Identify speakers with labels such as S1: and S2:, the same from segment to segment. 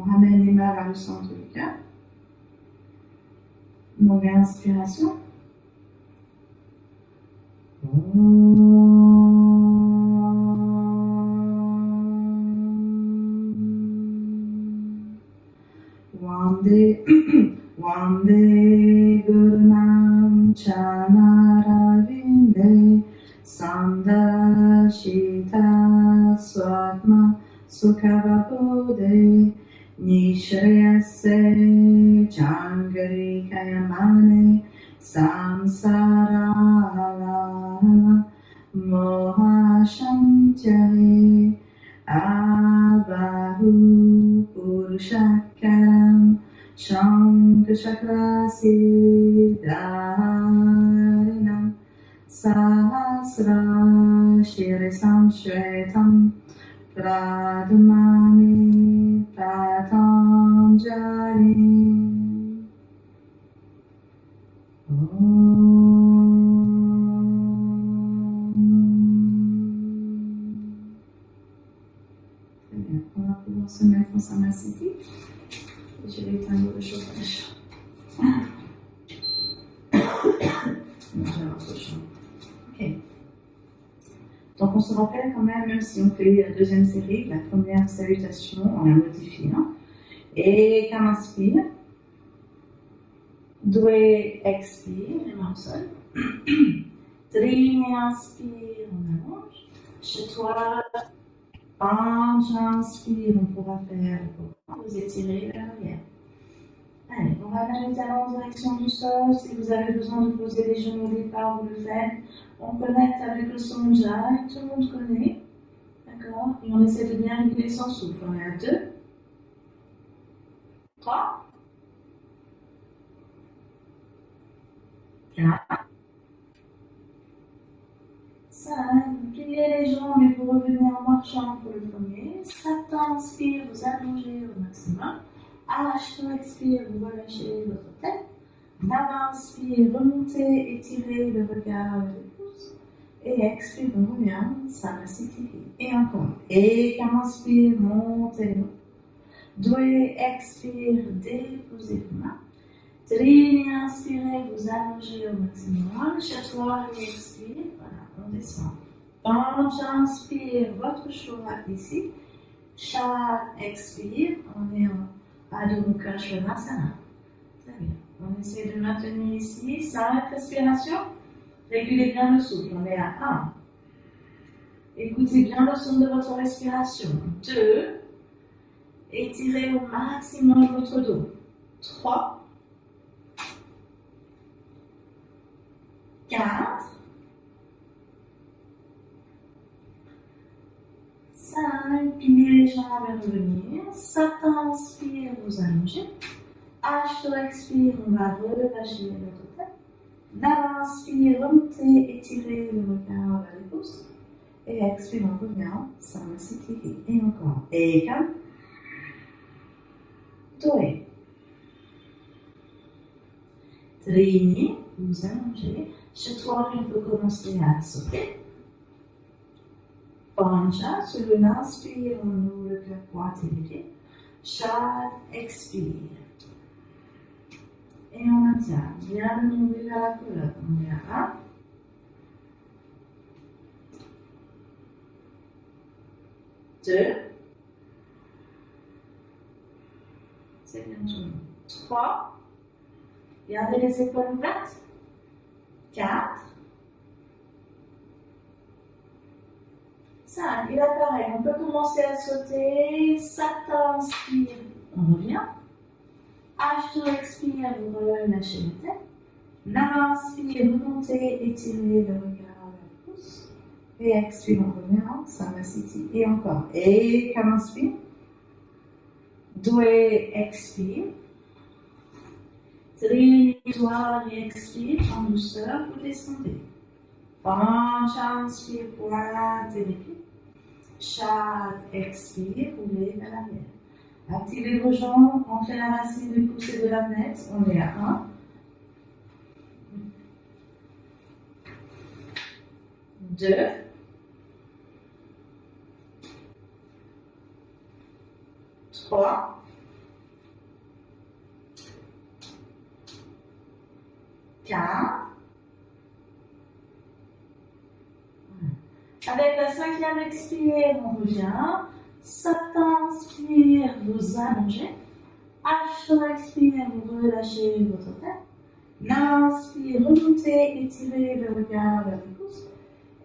S1: ramène les mains vers le centre du cœur. Une réinspiration. Vande Gurunam Chanaravinde Sandashita Swatma Sukhavabode Nishriyase Changari Kayamane Samsara Mohashantyaye Abahu Purushakaram Shankashakra-siddharinam Sahasra Shirisam Shvetam Pradamami Patanjali. Très bien, on va pouvoir se mettre en samasthiti. Je vais éteindre le chauffage. Ok. Donc on se rappelle quand même si on fait la deuxième série, la première salutation, on la modifie. Hein? Et quand on inspire, Dwe expire, les mains au sol. Trini inspire, on allonge. Chez toi, j'inspire, on pourra faire vous étirez vers l'arrière. Allez, on ramène les talons en direction du sol. Si vous avez besoin de poser les genoux au départ, vous le faites. On connecte avec le son Ujjayi, tout le monde connaît. D'accord? Et on essaie de bien réguler son souffle. On est à 2, 3, 4, 5. Pliez les jambes et vous revenez en marchant pour le premier. 7 inspire, vous allongez au maximum. Ashto expire, vous relâchez votre tête. Nava inspire, remontez, étirez le regard vers les pouces. Et expire, on revient, Samasthiti. Et encore. Et quand inspire, montez le. Dwe expire, déposez vos mains. Trini inspirez, vous allongez au maximum. Chatoire expire, voilà, on descend. Pancha inspire, votre choix ici. Chat expire, on est en Adho Mukha Svanasana. Très bien. On essaie de maintenir ici 5 respirations. Régulez bien le souffle. On est à 1. Écoutez bien le son de votre respiration. 2. Étirez au maximum votre dos. 3. 4. 5. Pliez les jambes et revenir. 7 inspire, vous allongez. Ashto expire, on va relâcher votre tête. Nava inspire, remontez, étirez le regard vers les pouces. Et expire, on revient, Samasthiti. Et encore. Ekam. Dwe. Trini, vous allongez. Chatoire, on peut commencer à sauter. Pancha, sur le inspire, on ouvre le cœur pointe et les pieds. Chat, expire. Et on maintient. Bien le nombril vers la colonne. On est à 1. 2. C'est bien tout le monde. 3. Gardez les épaules ouvertes. 4. 5. Et là, pareil, on peut commencer à sauter. 7 inspire, on revient. Ashto expire, vous relâchez la tête. Nava inspire, remontez, étirez le regard vers le pouce. Et expire, on revient, Samasthiti. Et encore. Et comme inspire. Dwe expire. Trini, et expire, en douceur, vous descendez. Pancha inspire, pointez les pieds. Chat expire, roulez vers l'arrière. Activez vos jambes, entrez la racine du pouce et de la tête. On est à 1. 2. 3. 4. Avec la 5e expire, on revient. Sat inspire, vous allongez. H expire, vous relâchez votre tête. Inspire, remontez, étirez le regard vers le pouce.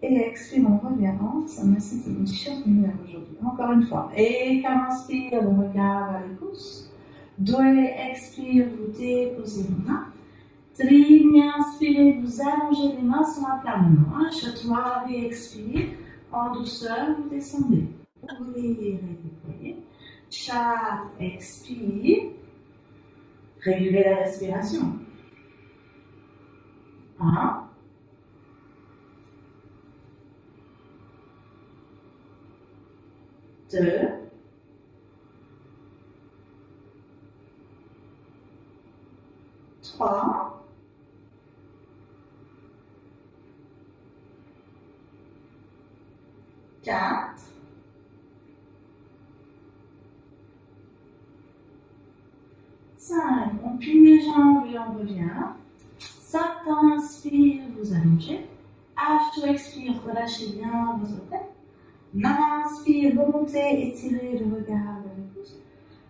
S1: Et expire, on revient. Ça m'a c'est une t-shirt lumière aujourd'hui. Encore une fois. Et inspire, le regard vers le pouce. Deux, expire, vous déposez les mains. Trini, inspirez, vous allongez les mains sur un plat maintenant. Chatoire et expire. En douceur, vous descendez. Ouvrir et déployer. Chat, expire. Régulez la respiration. 1. 2. 3. 4. 5. On plie les jambes et on revient. Sat inspire, vous allongez. H expire, relâchez bien votre tête. Inspire, remontez, étirez le regard vers le pouce.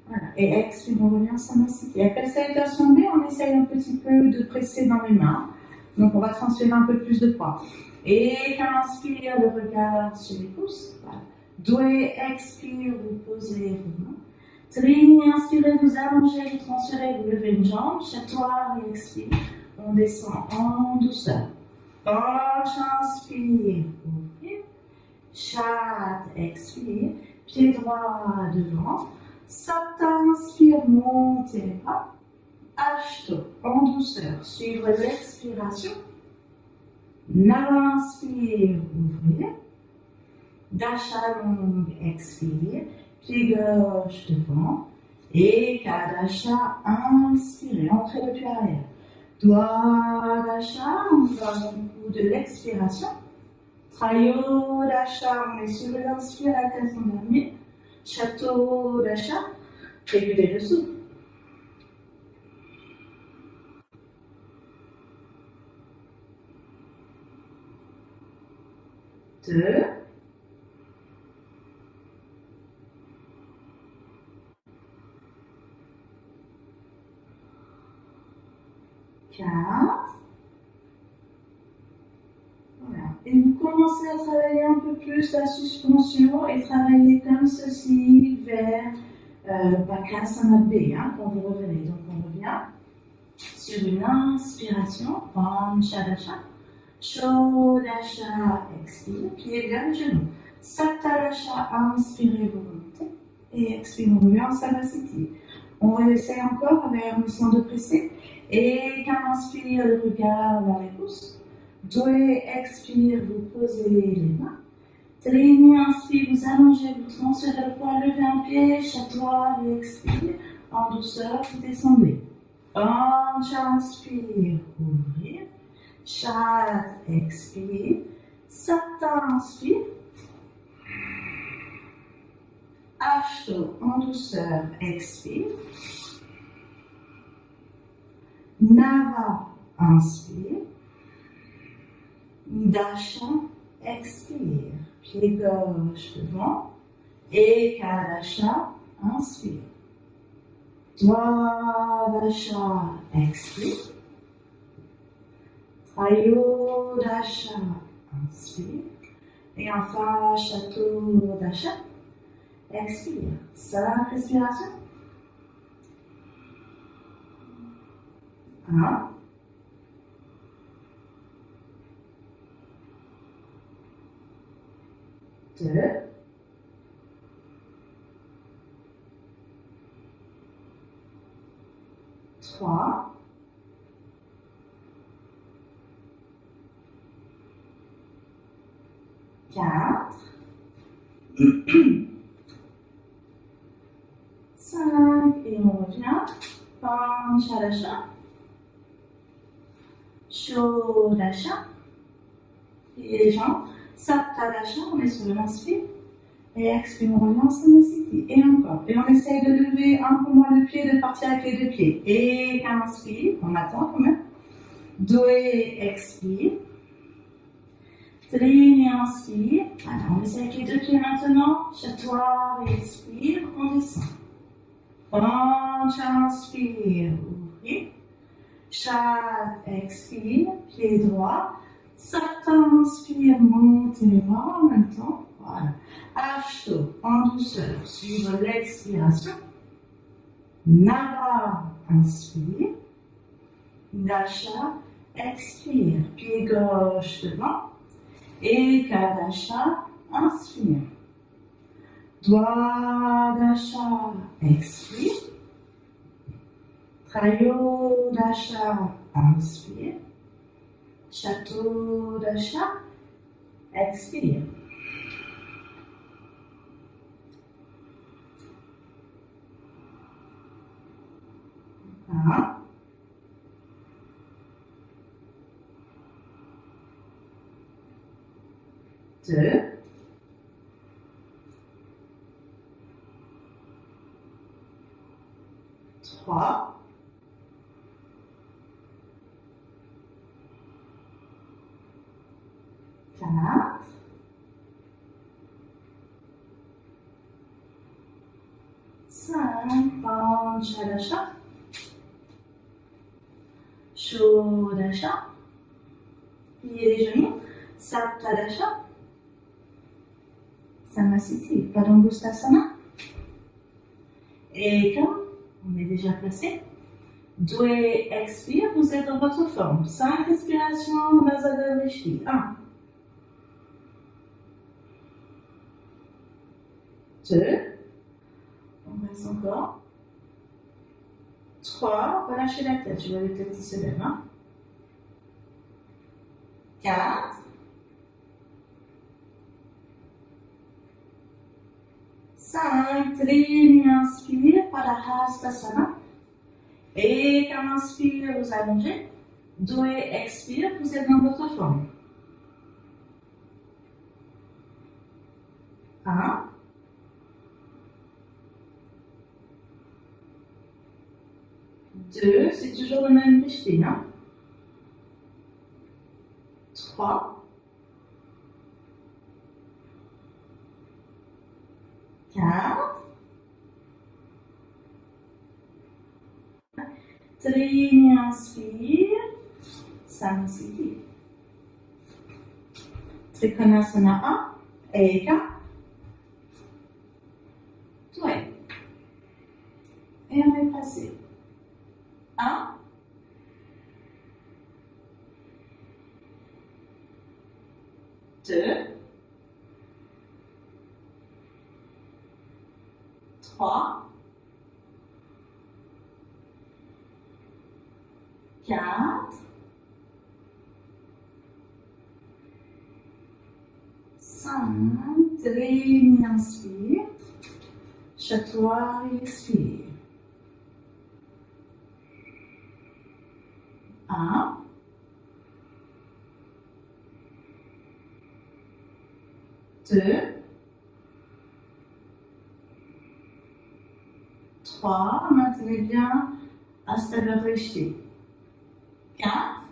S1: Voilà. Et expire, on revient Samasthiti. Après salutation B, on essaye un petit peu de presser dans les mains. Donc on va transférer un peu plus de poids. Et inspire, le regard sur les pouces. Voilà. Doué, expire, vous posez vos mains. Trini, inspirez, vous allongez, vous transférez, vous levez une jambe. Chatoire et expire. On descend en douceur. Penche, inspire, ouvrir. Chat, expire. Pied droit devant. Sat, inspire, montez les bras. Ashto, en douceur. Suivre l'expiration. Nava, inspire, ouvrir. Dasha, long, expire. Pied gauche devant. Et Kadasha, inspirez. Entrez le pied arrière. Doigt Dasha, on va au bout de l'expiration. Trayo Dasha, on est sur l'inspiration dernier. Château Dasha, régulez le souffle. 2. 4. Voilà. Et vous commencez à travailler un peu plus la suspension et travailler comme ceci vers Bakasana B, quand vous revenez. Donc on revient sur une inspiration, Panchadasha, Shodasha, expire, pied vers le genou. Satadasha, inspirez, vous remontez. Et expirez, on revient en Samasthiti. On essaie encore avec un mouvement de presser. Et quand on inspire, le regard vers les pouces. Doué, expire, vous posez les mains. Trini, inspire, vous allongez, vous transférez le poids, levez un pied, chatoire et expire. En douceur, vous descendez. Pancha, inspire, ouvrir. Chat, expire. Sata, inspire. Ashto, en douceur, expire. Nava, inspire. Dasha, expire. Pied gauche devant. Et Kadasha, inspire. Dvadasha, expire. Trayodasha, inspire. Et enfin, Château Dasha, expire. 5 respirations. 1. 2. 3. 4. 5. Et on revient. Panchadasha. Shodasha. Et les jambes. Satadasha, on est sur l'inspire. Et expire, on revient en Samasthiti. Et encore. Et on essaye de lever un peu moins le pied, de partir avec les deux pieds. Et inspire, on attend quand même. 2, expire. Trini, inspire. Alors, on essaie avec les deux pieds maintenant. Chatoire, expire, on descend. Penche, inspire, ouvrez. Chat, expire, pied droit. Satin, inspire, montez les bras en même temps. Voilà. Ashto, en douceur, suivre l'expiration. Nava, inspire. Dasha, expire. Pied gauche devant. Ekadasha, inspire. Dwadasha, expire. Trayodasha, inspire. Chatodasha, expire. 1, 2, 3, 4, 5, Panchadasha, Shodasha, pliez les genoux, Saptadasha, Samasthiti, Padangusthasana. Et quand on est déjà placé, 2, expire, vous êtes dans votre forme. 5 respirations, Vasada Vrishti. 1, 2, on reste encore. 3, relâchez la tête, je vois les têtes qui se lèvent. 4, 5, Trini, inspire, Padahastasana. Et quand on inspire, vous allongez. 2, expire, vous êtes dans votre forme. 1, 2, c'est toujours le même Vrishti, 3, 4, Trini, inspire, Samasthiti. Trikonasana 1, Eka, 2. Et on est passé. 1, 2, 3, 4, 5, Trini, inspire, Chatoire, expire. 1, 2, 3, maintenez bien Astana Vrishti. 4,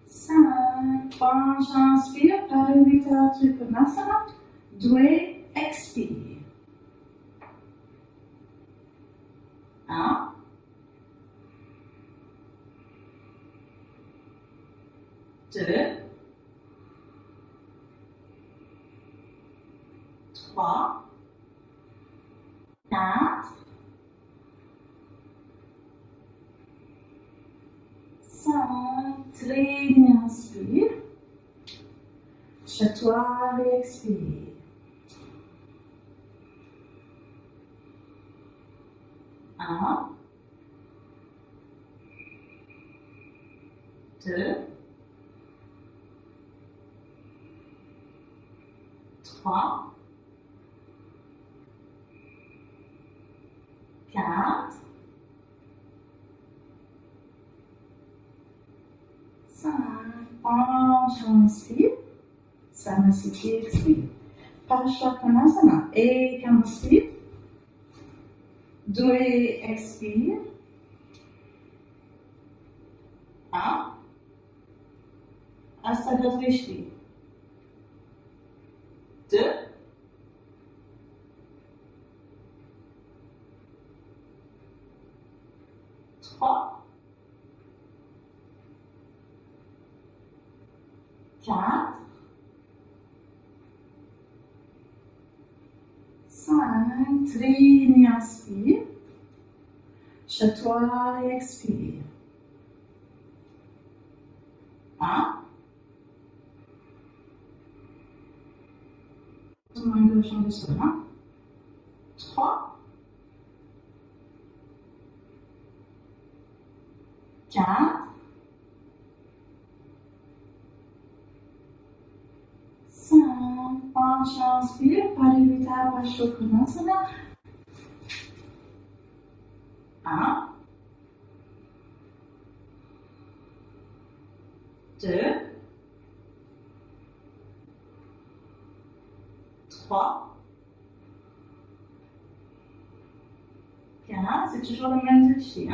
S1: 5, Panch, inspire, Parivita Trikonasana. 2, expire. 1, 2, 3, 4, 5, Trini, inspire, Chatoire, expire. 1, 2, 3, 4, 5, penche, inspire, Samasthiti, expire. Parsvakonasana, et inspire, 2 et expire. 1. Hasta разреши. 2. 3. 4. 5. Traîne et inspire. Chatouille et expire. 1. Main gauche en dessous. 3. 4. 5. Penche, inspire. Parivita, Paschokranasana. 1. 2. 3. 4. C'est toujours le même défi.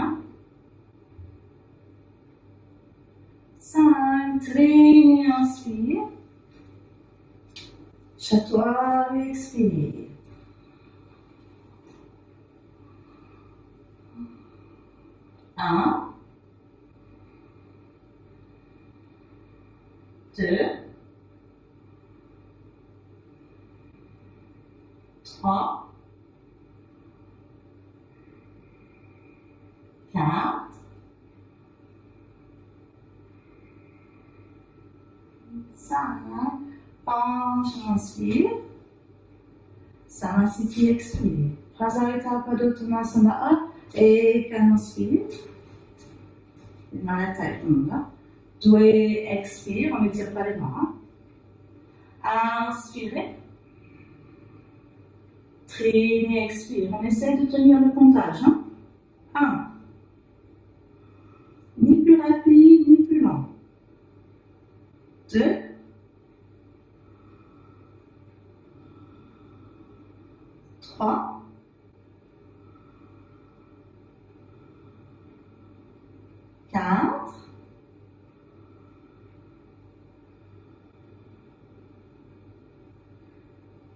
S1: 5. Traîne et inspire. Chatouille et expire. 1. 2. 3. 4. 5. Penche, inspire. Samasthiti, expire. Prasarita Padottanasana et inspire. Dans la tête, là. 2, expire, on ne tire pas les mains. Inspirez. Traînez, expire. On essaie de tenir le comptage. 1. Ni plus rapide, ni plus lent. 2. 3. 4.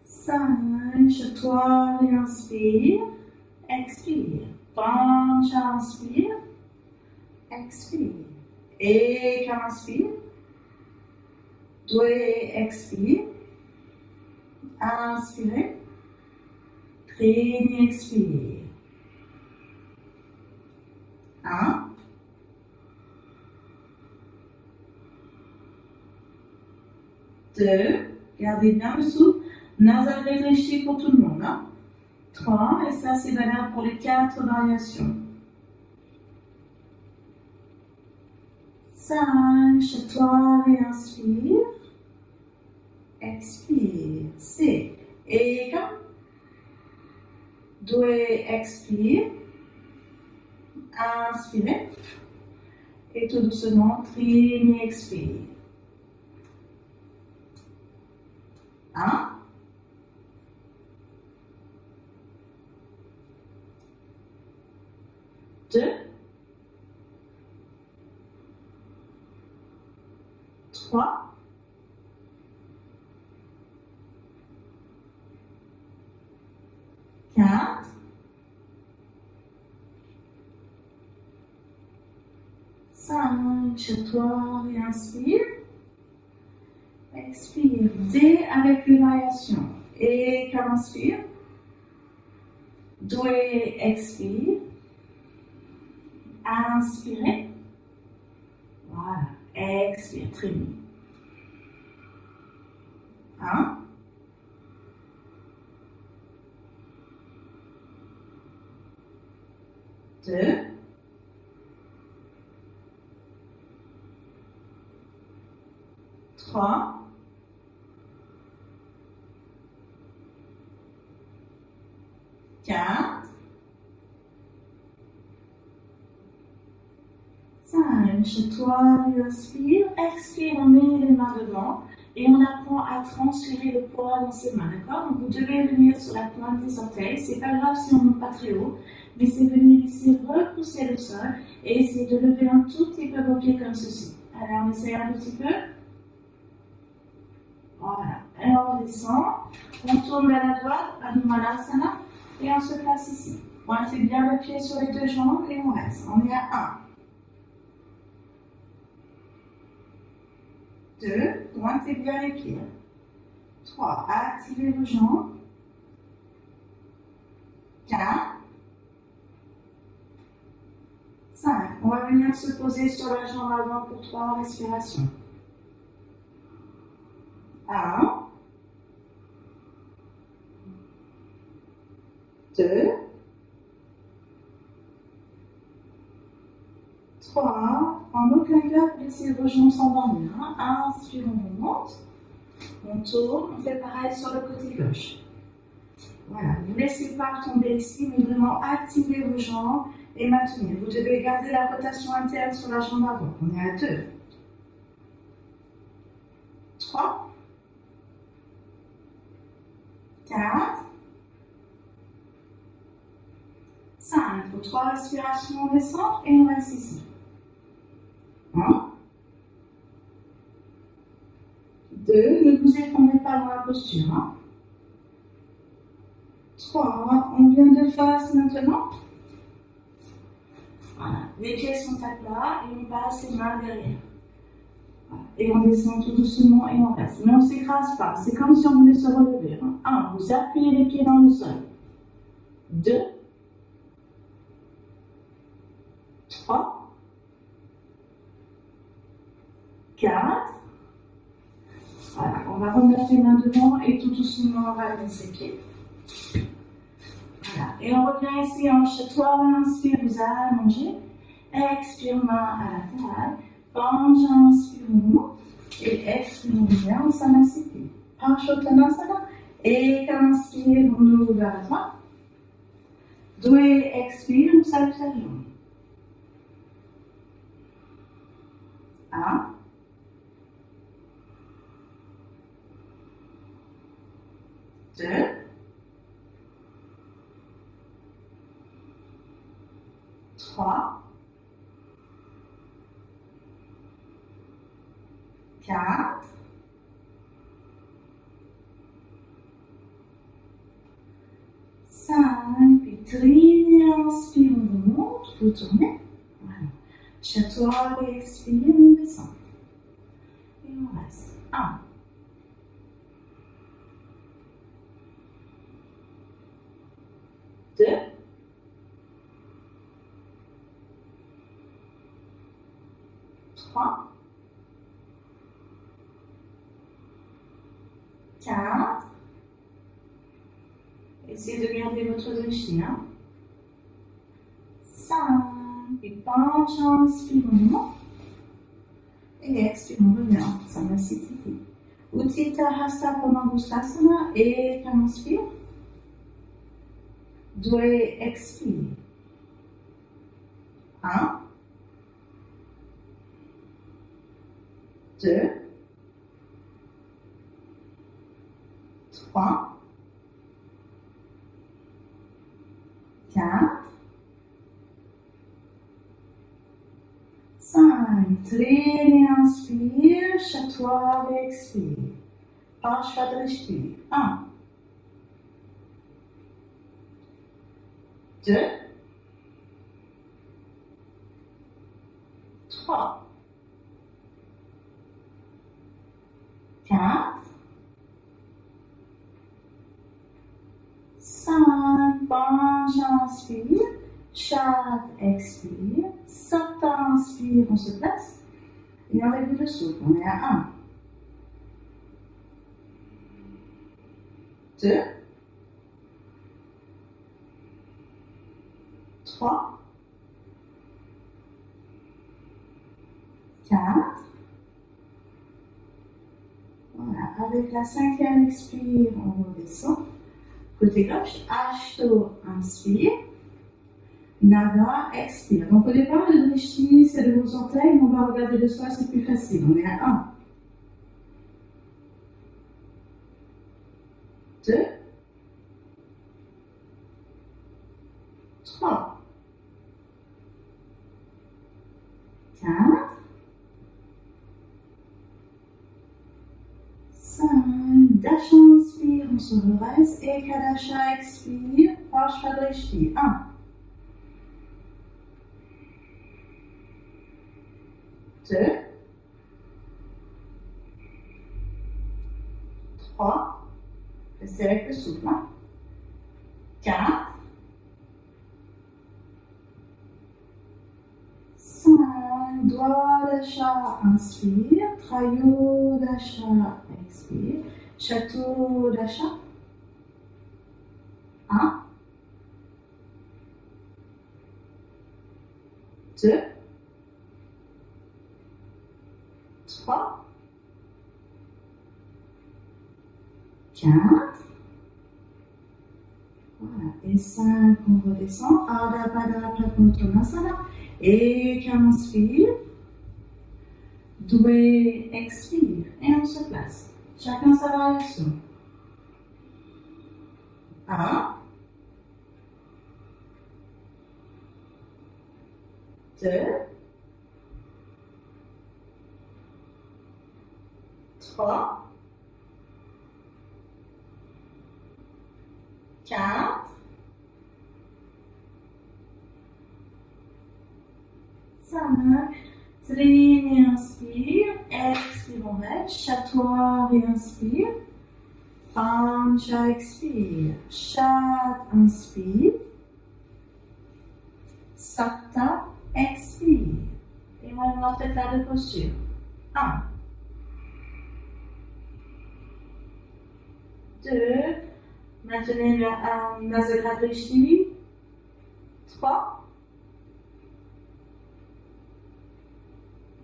S1: 5. Chatouille et inspire. Expire. Penche, inspire. Expire. Et inspire. 2, expire. Inspirez. Traînez, expire. 1. 2. Gardez bien le souffle. Nasal réfléchi pour tout le monde. 3. Et ça, c'est valable pour les 4 variations. 5. Chatouille et inspire. Expire. C. Et 2. Expire. Inspirez. Et tout doucement, traînez, expire. 1. 2. 3. 4. 5. Chatouille et inspire. Expire. D avec les variations. Et inspire. 2. Expire. Inspirez. Voilà. Expire. Très bien. 1. 2. 3. 4. 5. Chatouille, inspire, expire, on met les mains devant et on apprend à transférer le poids dans ses mains, d'accord? Donc vous devez venir sur la pointe des orteils, c'est pas grave si on ne monte pas très haut, Laissez venir ici, repousser le sol et essayez de lever un tout petit peu vos pieds comme ceci. Allez, on essaye un petit peu. Voilà. Et on descend. On tourne vers la droite, Adho-Malasana, et on se place ici. Pointez bien le pied sur les deux jambes et on reste. On est à 1. 2. Pointez bien les pieds. 3. Activez vos jambes. 4. 5. On va venir se poser sur la jambe avant pour 3 respirations. 1. 2. 3. En aucun cas, vous laissez vos jambes s'endormir. Inspire, on remonte. On tourne. On fait pareil sur le côté gauche. Voilà. Vous ne laissez pas tomber ici, mais vraiment activez vos jambes et maintenez. Vous devez garder la rotation interne sur la jambe avant. On est à 2. 3. 4. 5. Pour 3 respirations, on descend et on reste ici. 1. 2. Ne vous effondrez pas dans la posture. 3. On vient de face maintenant. Voilà. Les pieds sont à plat et on passe les mains derrière. Voilà. Et on descend tout doucement et on reste. Mais on ne s'écrase pas. C'est comme si on voulait se relever. 1. Vous appuyez les pieds dans le sol. 2. 3. 4. Voilà. On va remettre les mains devant et tout doucement on va baisser les pieds. Voilà. Et on revient ici en chat-toi, inspire, vous allongez. Expire, main à la table. Penche, inspire, mouvement. Et expire, on revient en Samasthiti. Parshottanasana. Et inspire, on ouvre vers la droite. Doué, expire, on salue sa jambe. 1. 2. 3. 4. 5. Puis trine, inspire, on remonte, vous tournez. Voilà. Chat-toi et expire, on descend. Et on reste. 1. 2. 3. 4. Essayez de garder votre drishti. 5. Et penche, inspire, on monte. Et expire, on revient. Samasthiti. Utthita Hasta Padangusthasana. Et inspire. Doué, expire. 1. 2. 3. 4. 5. Traîne, inspire. Chat-toi, expire. Parshvadrishti. 1. 2. 3. 4. 5. Penche, inspire. Chat, expire. Sata, inspire, on se place. Et on réduit le souffle. On est à 1. 2. 3. 4. Voilà. Avec la 5e expire, on redescend. Côté gauche, Ashto, inspire. Naga, expire. Donc au départ, le drishti, c'est de vos orteils, mais on va regarder le sol, c'est plus facile. On est à 1. 2. 3, 4, 5. Dasha inspire, on se redresse. Et Kadasha expire. Parshvadrishti. 1, 2, 3. Restez avec le souffle. 4, 5. Dwadasha, inspire. Trayodasha, expire. Chaturdasha. 1, 2, 3, 4. Voilà. Et 5, on redescend. Ardha Pada Prakontonasana. Et qu'on inspire. Doué, expire. Et on se place. Chacun sa variation. 1, 2, 3, 4, 5. Trine, inspire. Expire, on reste. Chatoire, et inspire. Pancha, expire. Chat, inspire. Satta, expire. Et maintenant, tête à de posture. 1, 2. Maintenez le Nasagradrishti. 3,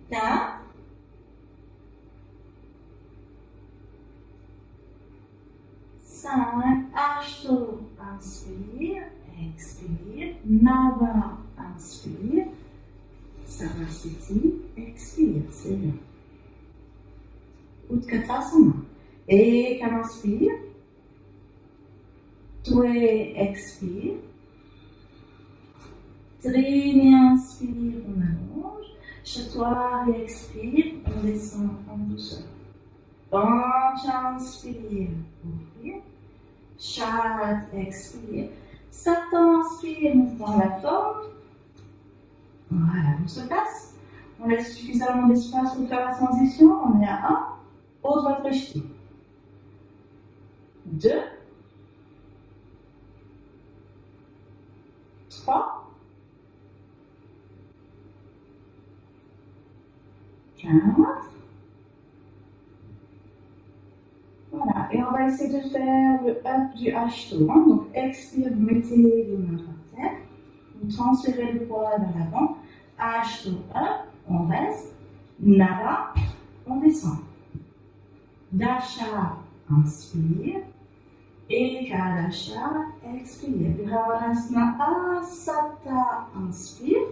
S1: 4, 5. Ashto, inspire, expire. Nava, inspire. Sarasiti, expire. C'est bien. Utkatasana. Et qu'on inspire. Doué, expire. Trine, inspire, on allonge. Chatoire, expire, on descend en douceur. Pancha, inspire, ouvrir. Chat, expire. Satan, inspire, on prend la forme. Voilà, on se place. On laisse suffisamment d'espace pour faire la transition. On est à 1. Urdhva-drishti. 2, 3, 4. Voilà, et on va essayer de faire le up du Ashto. Donc, expire, vous mettez les mains par terre. Vous transférez le poids vers l'avant. Ashto, up, on reste. Nava, on descend. Dasha, inspire. Et Kadasha, expire. Virabhadrasana, Asata, inspire.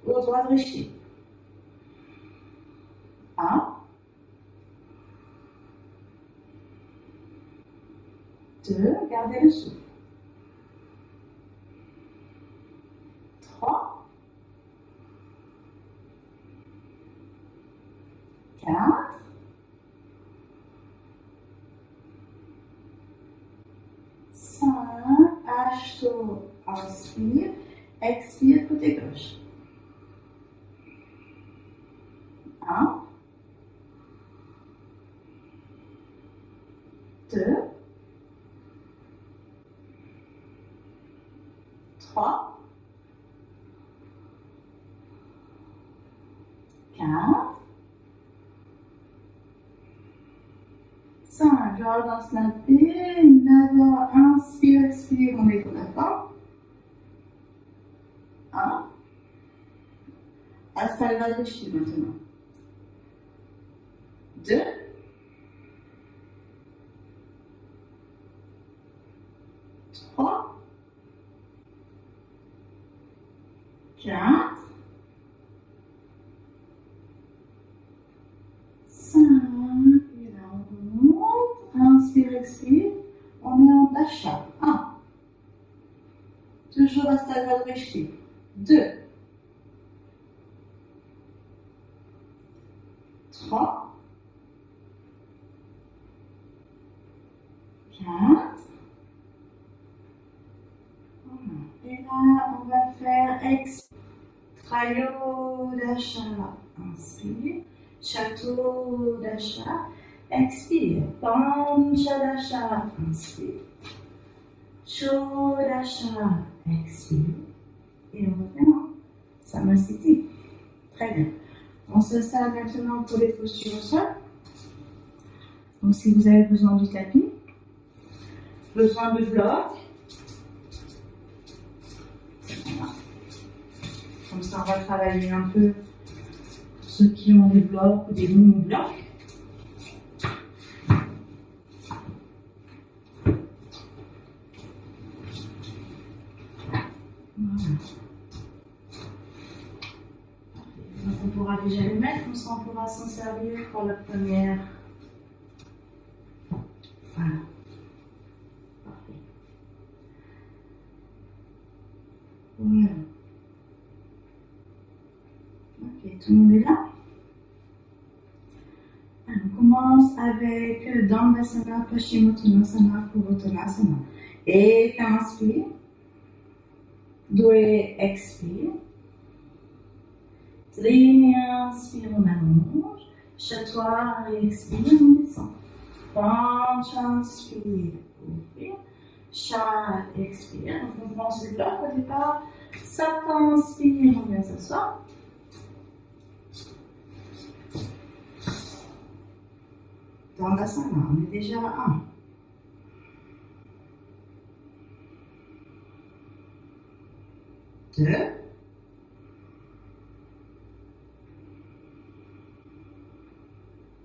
S1: Urdhva-drishti. 1, 2, gardez le souffle. 3, 4, 5, Ashto, inspire, expire côté gauche. 1, 2, 3, 4, 5. Virabhadrasana, Nava, inspire, expire, on est pour la fin. 1. Astalvadrishti maintenant. 2, 3, 4, 5. Et là, on remonte. Inspire, expire. On est en Dasha. 1, Toujours à stade réfléchi. 2, 3, 4. Et là, on va faire traillot d'achat. Inspire. Château d'achat. Expire. Pancha d'achat. Inspire. Chaud d'achat. Expire. Et on revient. Samasthiti. Très bien. On s'installe maintenant pour les postures au sol. Donc, si vous avez besoin du tapis, besoin de bloc. Voilà. Comme ça, on va travailler un peu pour ceux qui ont des blocs ou des mini-blocs. Voilà. Donc, on pourra déjà les mettre, comme ça on pourra s'en servir pour la première. Voilà. Parfait. Voilà. Ok, tout le monde est là? Alors, on commence avec Dandasana, Paschimottanasana, Purvottanasana. Et inspire. Deux, expire. Trigne, inspire, on allonge. Chatoire et expire, on descend. Pancha, inspire, ouvrir. Chat, expire. Donc on prend ce bloc au départ. Sapin, inspire, on vient s'asseoir. Dandasana, on est déjà à 1. 2.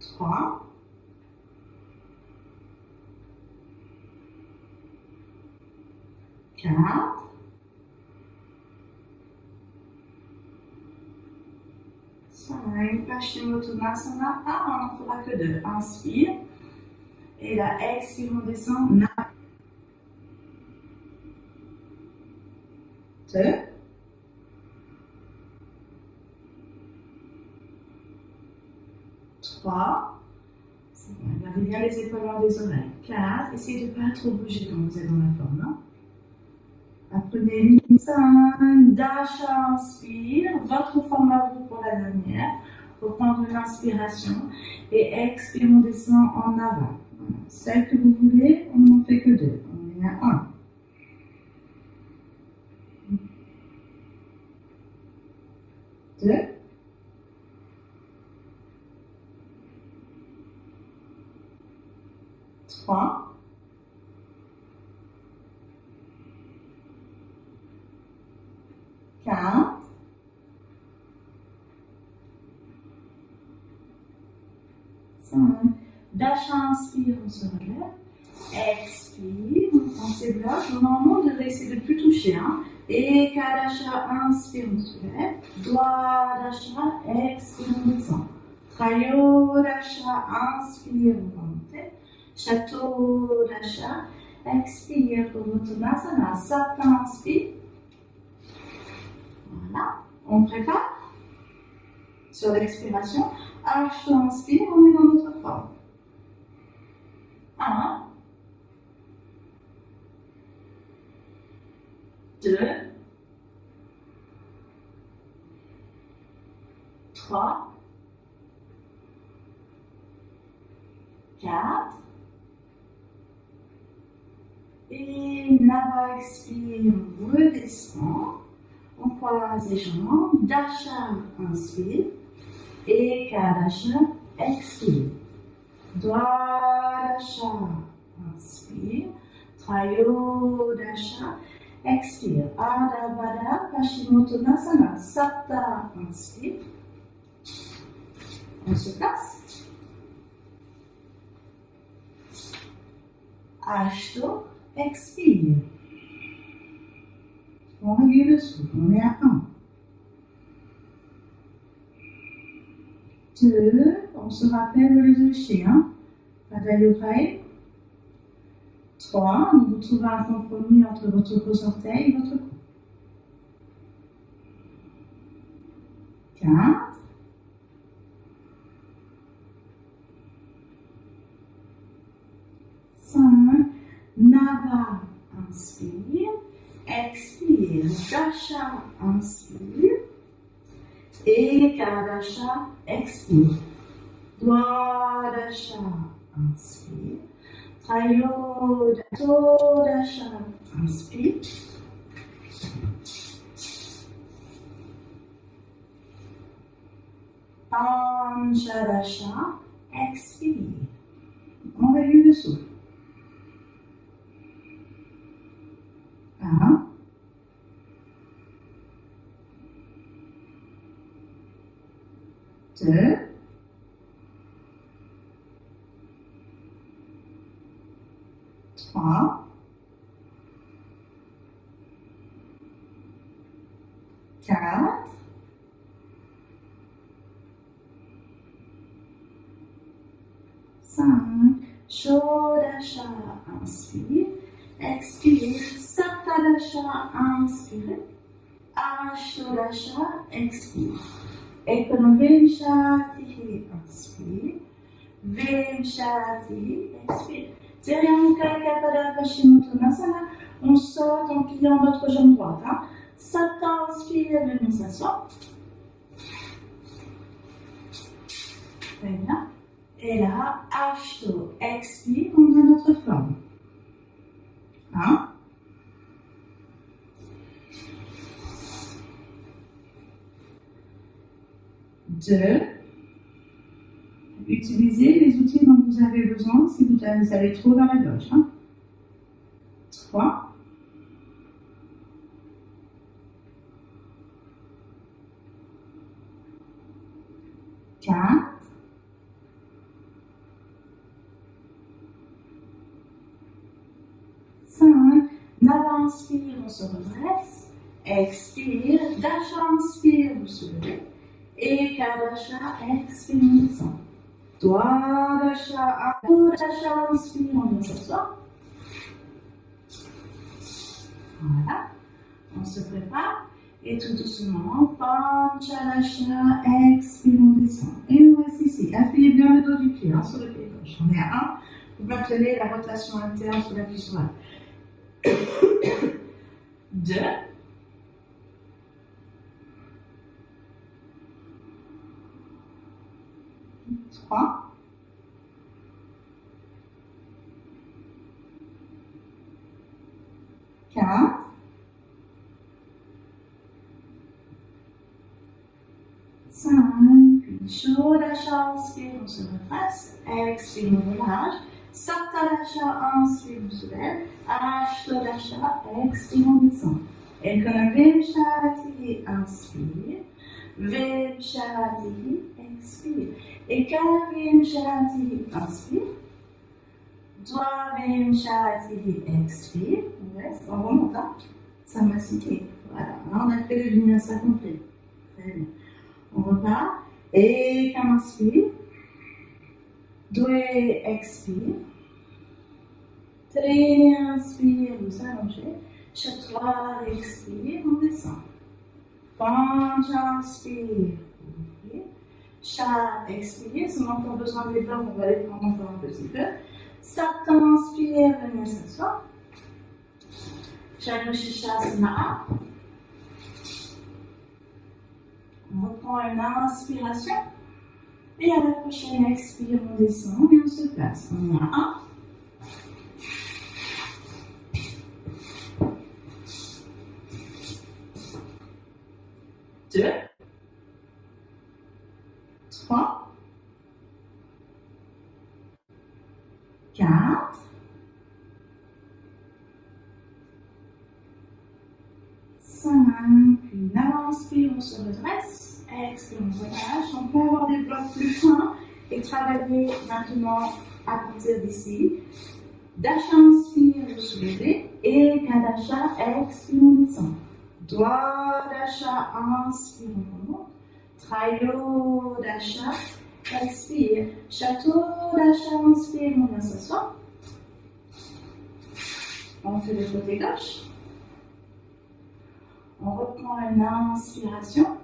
S1: 3. 4. 5. Paschimottanasana. Ah, on n'en fera que 2. Inspire. Et là, expire, on descend. 2. 3. Regardez bien les épaules hors des oreilles. 4. Essayez de ne pas trop bouger quand vous êtes dans la forme. Hein? Apprenez 5. Dasha, inspire. Votre forme à vous pour la dernière. Pour prendre l'inspiration. Et expire, on descend en avant. Voilà. Celle que vous voulez, on n'en fait que 2. On est à 1. 2. 3. 4. 5. Dasha, inspire, on se relève. Expire, on prend ses blocs. Normalement, on devrait essayer de ne plus toucher. Hein. Et Kadasha, inspire, on se lève. Dwadasha, expire, on descend. Trayodasha, inspire, on va monter. Château d'achat, expire pour votre Purvottanasana. Sapin, inspire. Voilà, on prépare. Sur l'expiration, Ashto, inspire, on est dans notre forme. 1. 2. 3. 4. Et Nava, expire, redescend. On croise les jambes. Dasha, inspire. Et Kadasha, expire. Dwadasha, inspire. Trayodasha, expire. Adha Baddha, Paschimottanasana. Sapta, inspire. On se place. Ashto, expire. On régule le souffle, on est à 1. 2, on se rappelle le léger, hein. Padayopay. 3, on vous trouve un compromis entre votre gros orteil et votre cou. 4, 5, Nava, inspire, expire, Dasha, inspire, et Kadasha, expire, Dwadasha, inspire, Trayodasha, inspire, Panchadasha, expire. On régule le souffle. 1, 2, 3, 4, 5, Shodasha, inspire, expire, Saptadasha, inspire, Ashtodasha, expire, Ekonovimshatihi, inspire, Vimshatihi, expire. Tiryamuka Pashimuttanasana, on saute en pliant notre jambe droite. Hein. Sapta, inspire, venez s'asseoir. Très bien. Et là, Ashto, expire, on a notre forme. 1, 2, utilisez les outils dont vous avez besoin si vous allez trop vers la gauche. 3, 4, 5, Nava, inspire, on se redresse, expire, Dasha, inspire, vous soulevez, et Kadasha, expire, on descend. Dwadasha, inspire, on vient s'asseoir. Voilà, on se prépare, et tout doucement, Panchadasha, expire, on descend. Et nous voici ici, appuyez bien le dos du pied sur le pied gauche. On est à 1, vous maintenez la rotation interne sur la cuisse droite. 2, 3, 4, 5, puis Shodasha, inspire, on se redresse, expire, on relâche, Saptadasha, inspire, on se lève, Ashtodasha, expire, on descend. Et comme Vimshatihi, inspire, Vimshatihi, expire. Et quand Vimshatihi, inspire, Dvavimshatihi, expire, on reste, on remonte, ça m'a cité. Voilà, là on a fait le vinyasa complet. Très bien. On repart, et quand on inspire, Dwe, expire, Trini, inspire, vous allongez, Chatwa, expire, on descend. Panch, inspire, ouvrez, Chat, expire, si on a encore besoin des blancs, on va les prendre encore un petit peu. Satan, inspire, venez s'asseoir. Chanushishasana. On reprend une inspiration. Et à la prochaine expire, on descend et on se place. On a 1. 2, 3, 4, 5, puis là, inspire, on se redresse, expire, on relâche. On peut avoir des blocs plus fins et travailler maintenant à partir d'ici. Dasha, inspire, vous soulevez, et Kadasha, expire, on descend. Dwadasha, inspire, on remonte. Trayodasha, expire. Shatodasha, inspire, on vient s'asseoir. On fait le côté gauche. On reprend une inspiration.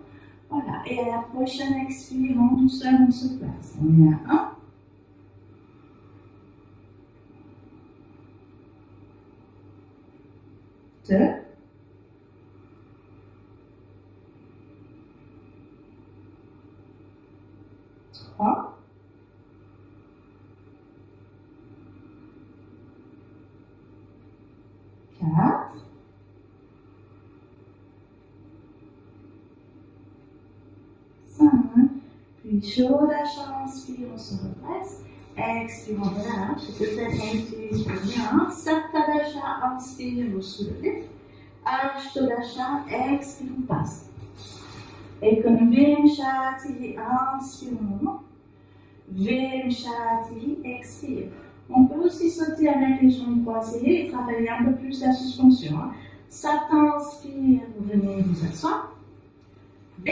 S1: Voilà, et à la prochaine expirant, doucement on se place. On est à 1. 2. 3. 4. 5. Puis chaud d'achat, inspire, on se redresse. Expire, on relâche. Peut-être on utilise le bien. Sapta d'achat, inspire, vous soulevez. Ashto d'achat, expire, on passe. Et comme Vimshati, inspire, on monte. Vimshati, expire. On peut aussi sauter avec les jambes croisées et travailler un peu plus la suspension. Sapta, inspire, vous venez vous asseoir. B.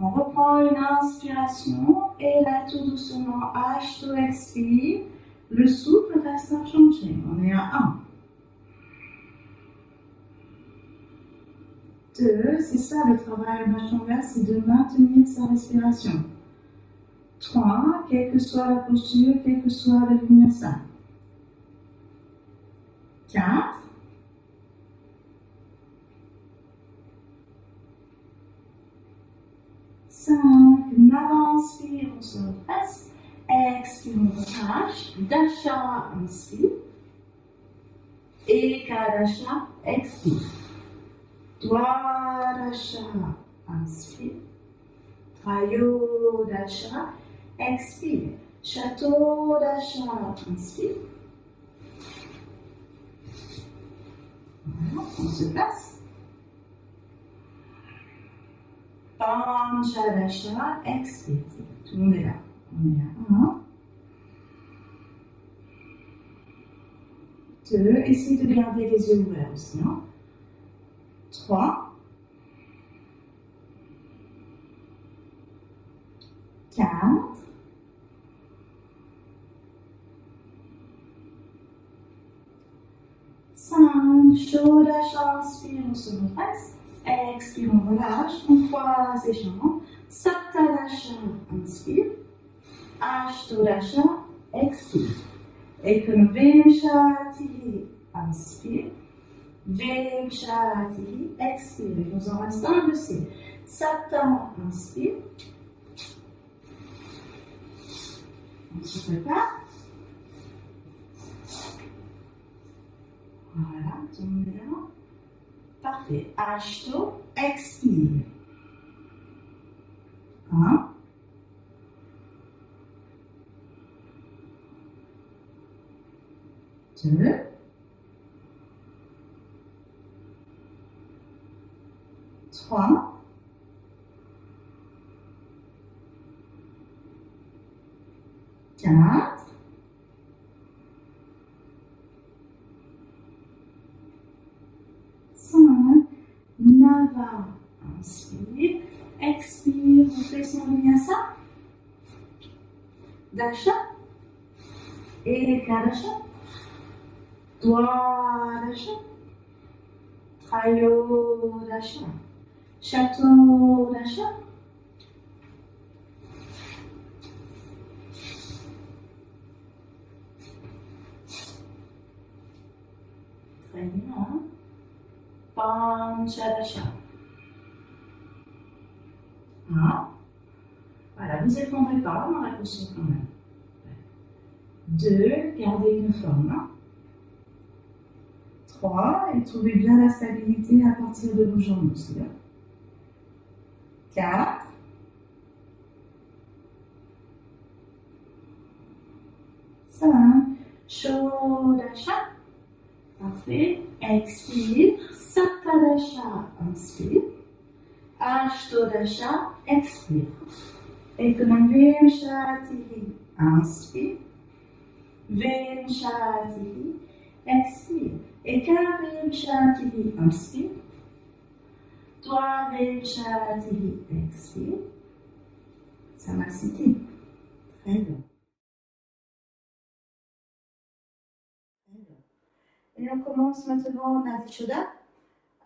S1: On reprend une inspiration et là tout doucement, Ashto expire. Le souffle reste inchangé. On est à 1. 2, c'est ça le travail en Ashtanga, c'est de maintenir sa respiration. 3, quelle que soit la posture, quel que soit le vinyasa. 4. 5, inspire, on se redresse. Expire, on relâche. Dasha, inspire. Ekadasha, expire. Dwadasha, inspire. Trayodasha, expire. Shatodasha, inspire. Voilà, on se place. Panchadasha, expire. Tout le monde est là. On est à 1. 2. Essayez de garder les yeux ouverts aussi. 3. 4. 5. Shodasha, inspire, on se redresse. Expire, on relâche. On croise les jambes. Saptadasha, inspire. Ashtodasha, expire. Et comme Vimshati, inspire. Vimshati, expire. Il nous en reste un aussi. Sapta, inspire. On se prépare. Voilà, tout le monde est là. Parfait. Ashto, expire. 1. 2. 3. 4. 5. Nava. Inspire. Expire. On fait son vinyasa. Dasha. Ekadasha. Dwadasha. Trayodasha. Shatodasha. Très bien. Panchadasha. 1. Voilà, vous effondrez pas dans la posture quand même. 2. Gardez une forme. 3. Et trouvez bien la stabilité à partir de vos jambes aussi. 4. 5. Shodasha. Parfait. Expire. Saptadasha. Inspire. Ashtodasha. Expire. Et comme Vimshati. Inspire. Vimshati. Expire. Et quand Vimshati. Inspire. Toi, Vimshati. Expire. Samasthiti. Très bien. Et on commence maintenant Nadi Shodha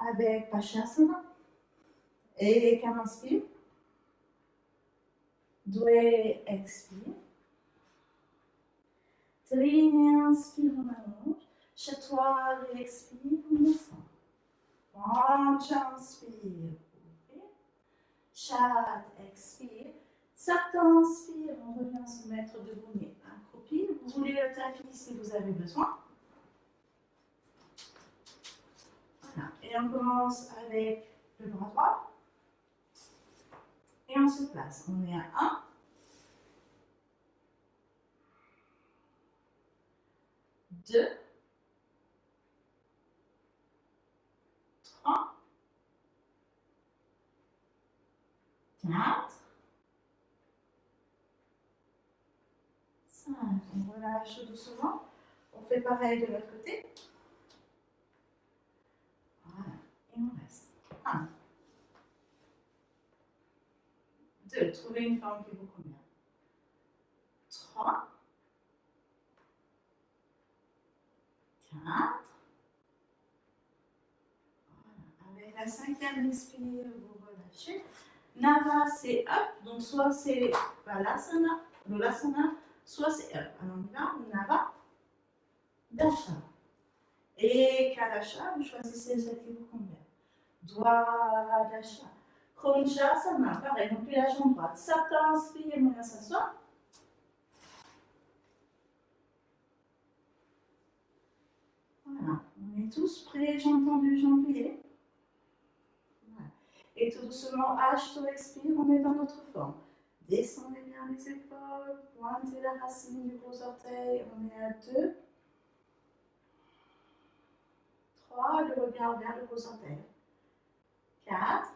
S1: avec Pachasana. Et quand on inspire, Doué, expire. Trini, inspire, on allonge. Chatouille, expire, on descend. Pancha, inspire, ouvrir. Chat, expire. Sapta, inspire, on revient se mettre debout, mais accroupi. Vous voulez le tapis si vous avez besoin. Voilà. Et on commence avec le bras droit. Et on se place. On est à 1. 2. 3. 4. 5. On relâche doucement. On fait pareil de l'autre côté. Voilà. Et on reste. 1. 2. Trouvez une forme qui vous convient. 3. 4. Voilà. Avec la 5e respire, vous relâchez. Nava, c'est up. Donc, soit c'est Balasana, Lolasana, soit c'est up. Alors, on y va. Nava, Dasha. Et Kadasha, vous choisissez celle qui vous convient. Doigt, Dasha. Kronchasana, pareil, donc puis la jambe droite. Sapta, inspire, on vient s'asseoir. Voilà, on est tous prêts, jambes tendues, jambes pliées. Voilà. Et tout doucement, Ashto, expire, on est dans notre forme. Descendez bien les épaules, pointez la racine du gros orteil, on est à 2. 3, le regard vers le gros orteil. 4.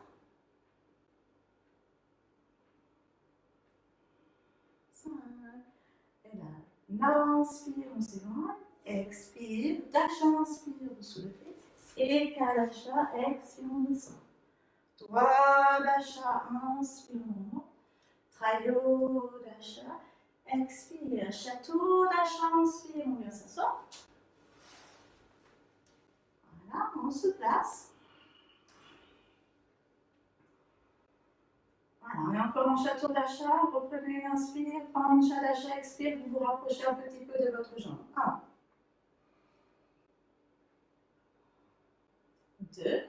S1: 5. Et là, inspire, on s'éloigne. Expire, Dasha, inspire, vous soulevez. Et Kadasha, expire, on descend. Droit, Dasha, inspire, on monte. Trayo, Dasha, expire. Château, Dasha, inspire, on vient s'asseoir. Voilà, on se place. Voilà, et encore en château d'achat, reprenez l'inspire, pancha d'achat, expire, vous vous rapprochez un petit peu de votre jambe. 1, 2,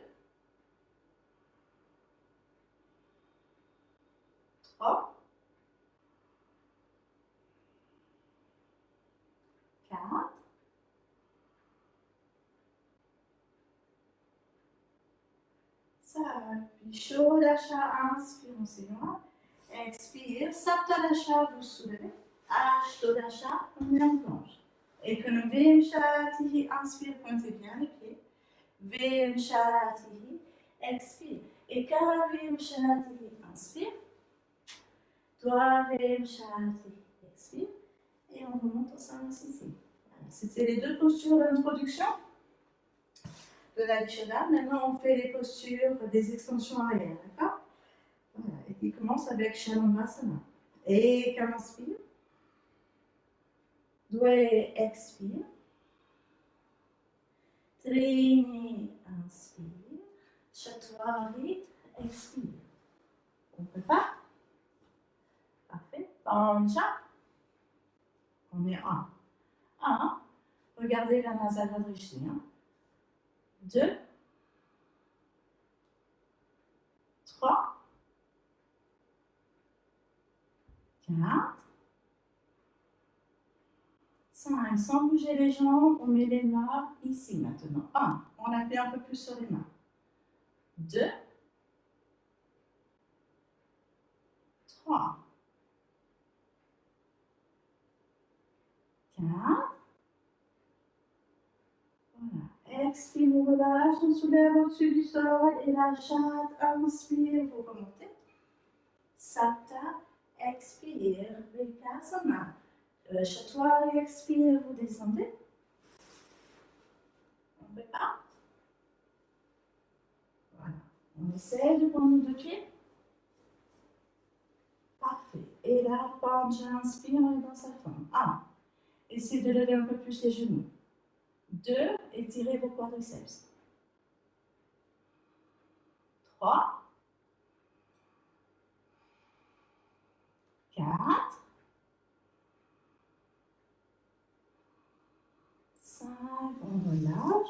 S1: 3, 4, 5, puis chaud d'achat, inspire, on s'éloigne, expire, sapta d'achat, vous soulevez, ashto d'achat, on met en planche. Et que nous vim shalatihi, inspire, pointez bien les pieds, vim shalatihi, expire, et karavim shalatihi, inspire, Vim shalatihi, expire, et on remonte au sein ici. C'était les deux postures d'introduction de la Dishana. Maintenant, on fait les postures des extensions arrière, d'accord? Voilà. Et qui commence avec Shalambhasana. Et quand on inspire, Doué, expire. Trini, inspire. Chatwari, expire. On prépare? Parfait. Pancha. On est 1. 1. Regardez la Nasala Drishti. 2. 3. 4. 5. Sans bouger les jambes, on met les mains ici maintenant. 1. On appuie un peu plus sur les mains. 2. 3. 4. Voilà. Expire, on relâche, on soulève au-dessus du sol et la chatte, inspire, vous remontez. Sapta, expire, Vikasana. Chatouille, expire, vous descendez. On prépare. Voilà. On essaie de prendre nos deux pieds. Parfait. Et là, pancha, inspire, on est dans sa forme. 1. Essayez de lever un peu plus les genoux. 2. Étirez vos quadriceps. 3, 4, 5, on relâche.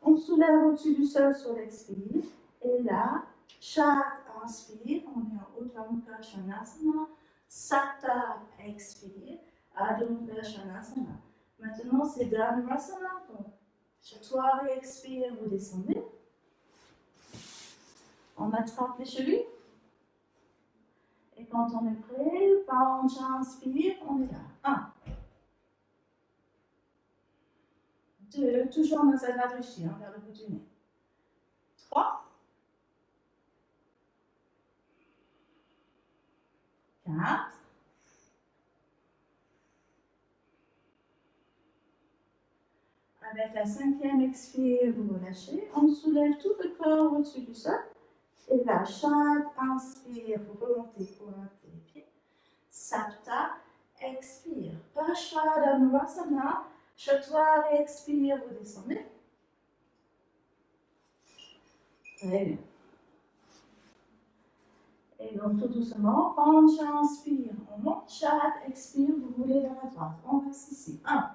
S1: On soulève au-dessus du sol sur l'expire. Et là, chaque inspire, on est en Urdhva Mukha Svanasana. Satya, expire, Adho Mukha Svanasana. Maintenant, c'est Dhanurasana. Donc, chaque expire, vous descendez. On attrape les chevilles. Et quand on est prêt, Pancha inspire, on est là. 1, 2, toujours Nasana Drishti, vers le bout du nez. 3, 4, 5. Avec la 5e expire, vous relâchez. On soulève tout le corps au-dessus du sol. Et là, chaque inspire, vous remontez, pointez les pieds. Sapta, expire. Paschimottanasana, Chaturanga, expire, vous descendez. Très bien. Et donc tout doucement, Pancha inspire, on monte, Chat expire, vous roulez vers la droite. On reste ici. 1,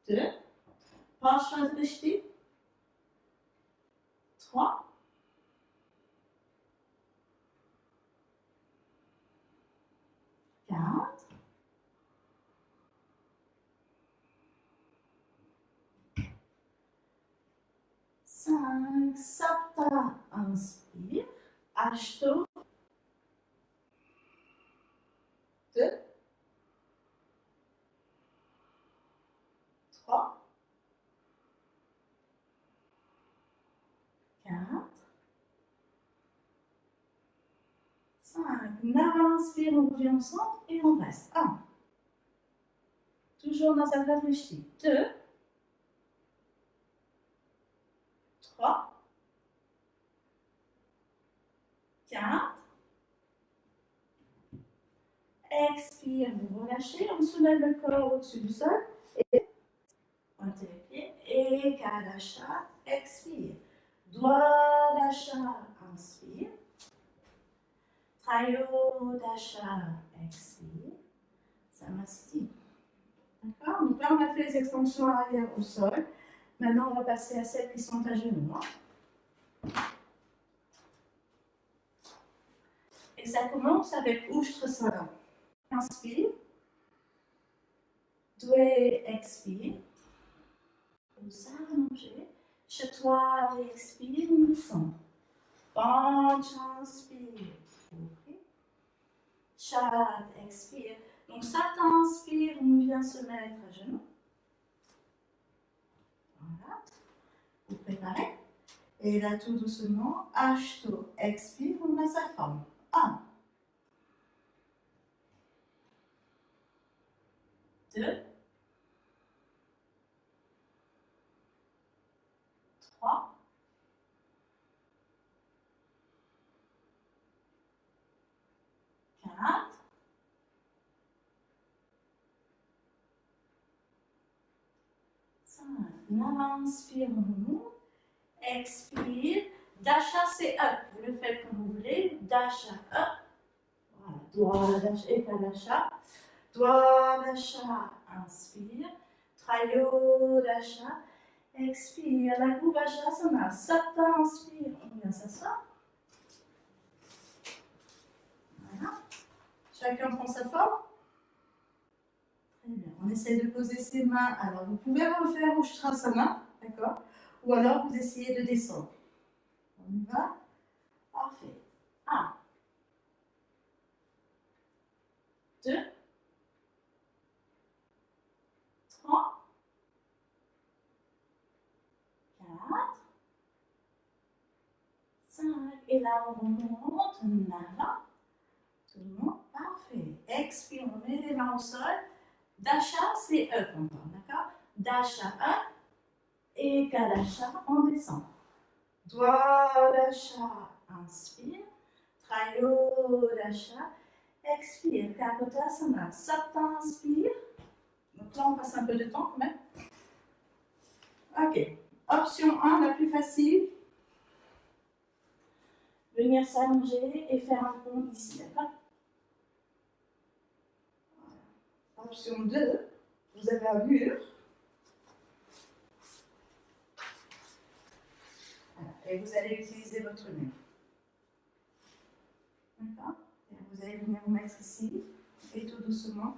S1: 2, Pancha Drishti. 3, 4, 5, Sapta, inspire, Ashto, 2, 3, 4, 5. Nava, inspire, on revient au centre et on reste. 1. Toujours dans sa Drishti. 2, 3, 4. Expire, vous relâchez, on soulève le corps au-dessus du sol. Et pointez les pieds. Et Kadasha, expire. Dwadasha, inspire. Trayodasha, expire. Samasthiti. D'accord? Donc là, on a fait les extensions arrière au sol. Maintenant, on va passer à celles qui sont à genoux. Et ça commence avec Ushtrasana. Inspire. Doué, expire. Vous allongez. Chaturanga, expire, on descend. Pancha, inspire. Ouvrez. Chat, expire. Donc, Satya inspire, on vient se mettre à genoux. Voilà. Vous préparez. Et là, tout doucement, Ashto, expire, on met sa forme. 1, 2, 3, 4, 5. Nava, inspire, on monte. Expire. Dasha, c'est up. Vous le faites comme vous voulez. Dasha, up. Voilà. Dwadasha, Ekadasha. Dwadasha, inspire. Trayodasha, expire. La Gubhajasana. Sapta, inspire. On vient s'asseoir. Voilà. Chacun prend sa forme. Très bien. On essaie de poser ses mains. Alors, vous pouvez refaire Ushtrasana, d'accord? Ou alors, vous essayez de descendre. On y va? Parfait. 1, 2, 3, 4, 5. Et là, on remonte. Nava. Tout le monde. Parfait. Expire, on met les mains au sol. Dasha, c'est up encore, d'accord? Dasha, up. Et Kadasha, on descend. Dwadasha, inspire. Trayodasha, expire. Kapotasana, Sapta, inspire. Donc là, on passe un peu de temps quand même. Ok. Option 1, la plus facile. Venir s'allonger et faire un pont ici, d'accord? Option 2, vous avez un mur. Voilà. Et vous allez utiliser votre mur. D'accord? Vous allez venir vous mettre ici. Et tout doucement,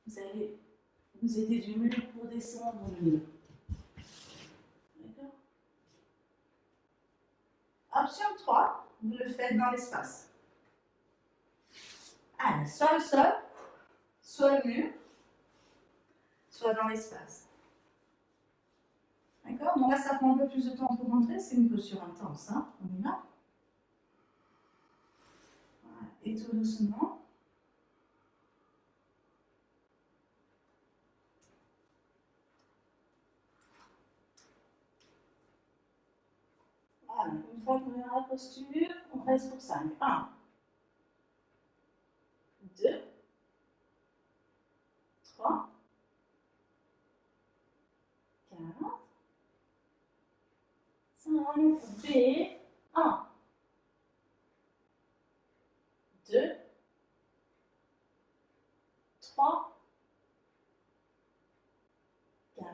S1: vous allez vous aider du mur pour descendre le mur. D'accord? Option 3, vous le faites dans l'espace. Allez, soit le sol, soit le mur, soit dans l'espace. D'accord? Donc là, ça prend un peu plus de temps pour rentrer. C'est une posture intense. Hein? On y va? Voilà. Et tout doucement. Voilà. Une fois qu'on est dans la posture, on reste pour 5. 1, 2, 3, 4, 5, B, 1, 2, 3, 4,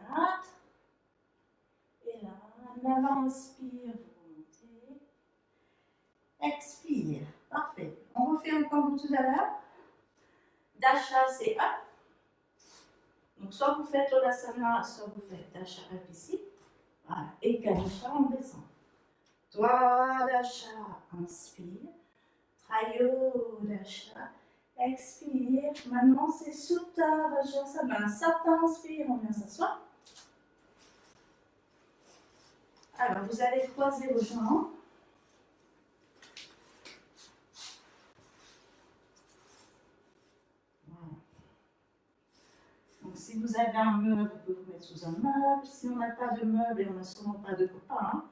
S1: et là, en avant, inspire, vous montez, expire, parfait. On refait encore comme tout à l'heure. Dasha, c'est up. Donc, soit vous faites Olasana, soit vous faites Dasha up ici. Voilà, et Kadasha, on descend. Dwadasha, inspire. Trayodasha, expire. Maintenant, c'est Sutta Vajrasana. Sapta, inspire, on vient s'asseoir. Alors, vous allez croiser vos jambes. Voilà. Donc, si vous avez un meuble, vous pouvez vous mettre sous un meuble. Si on n'a pas de meuble et on n'a sûrement pas de copain, hein,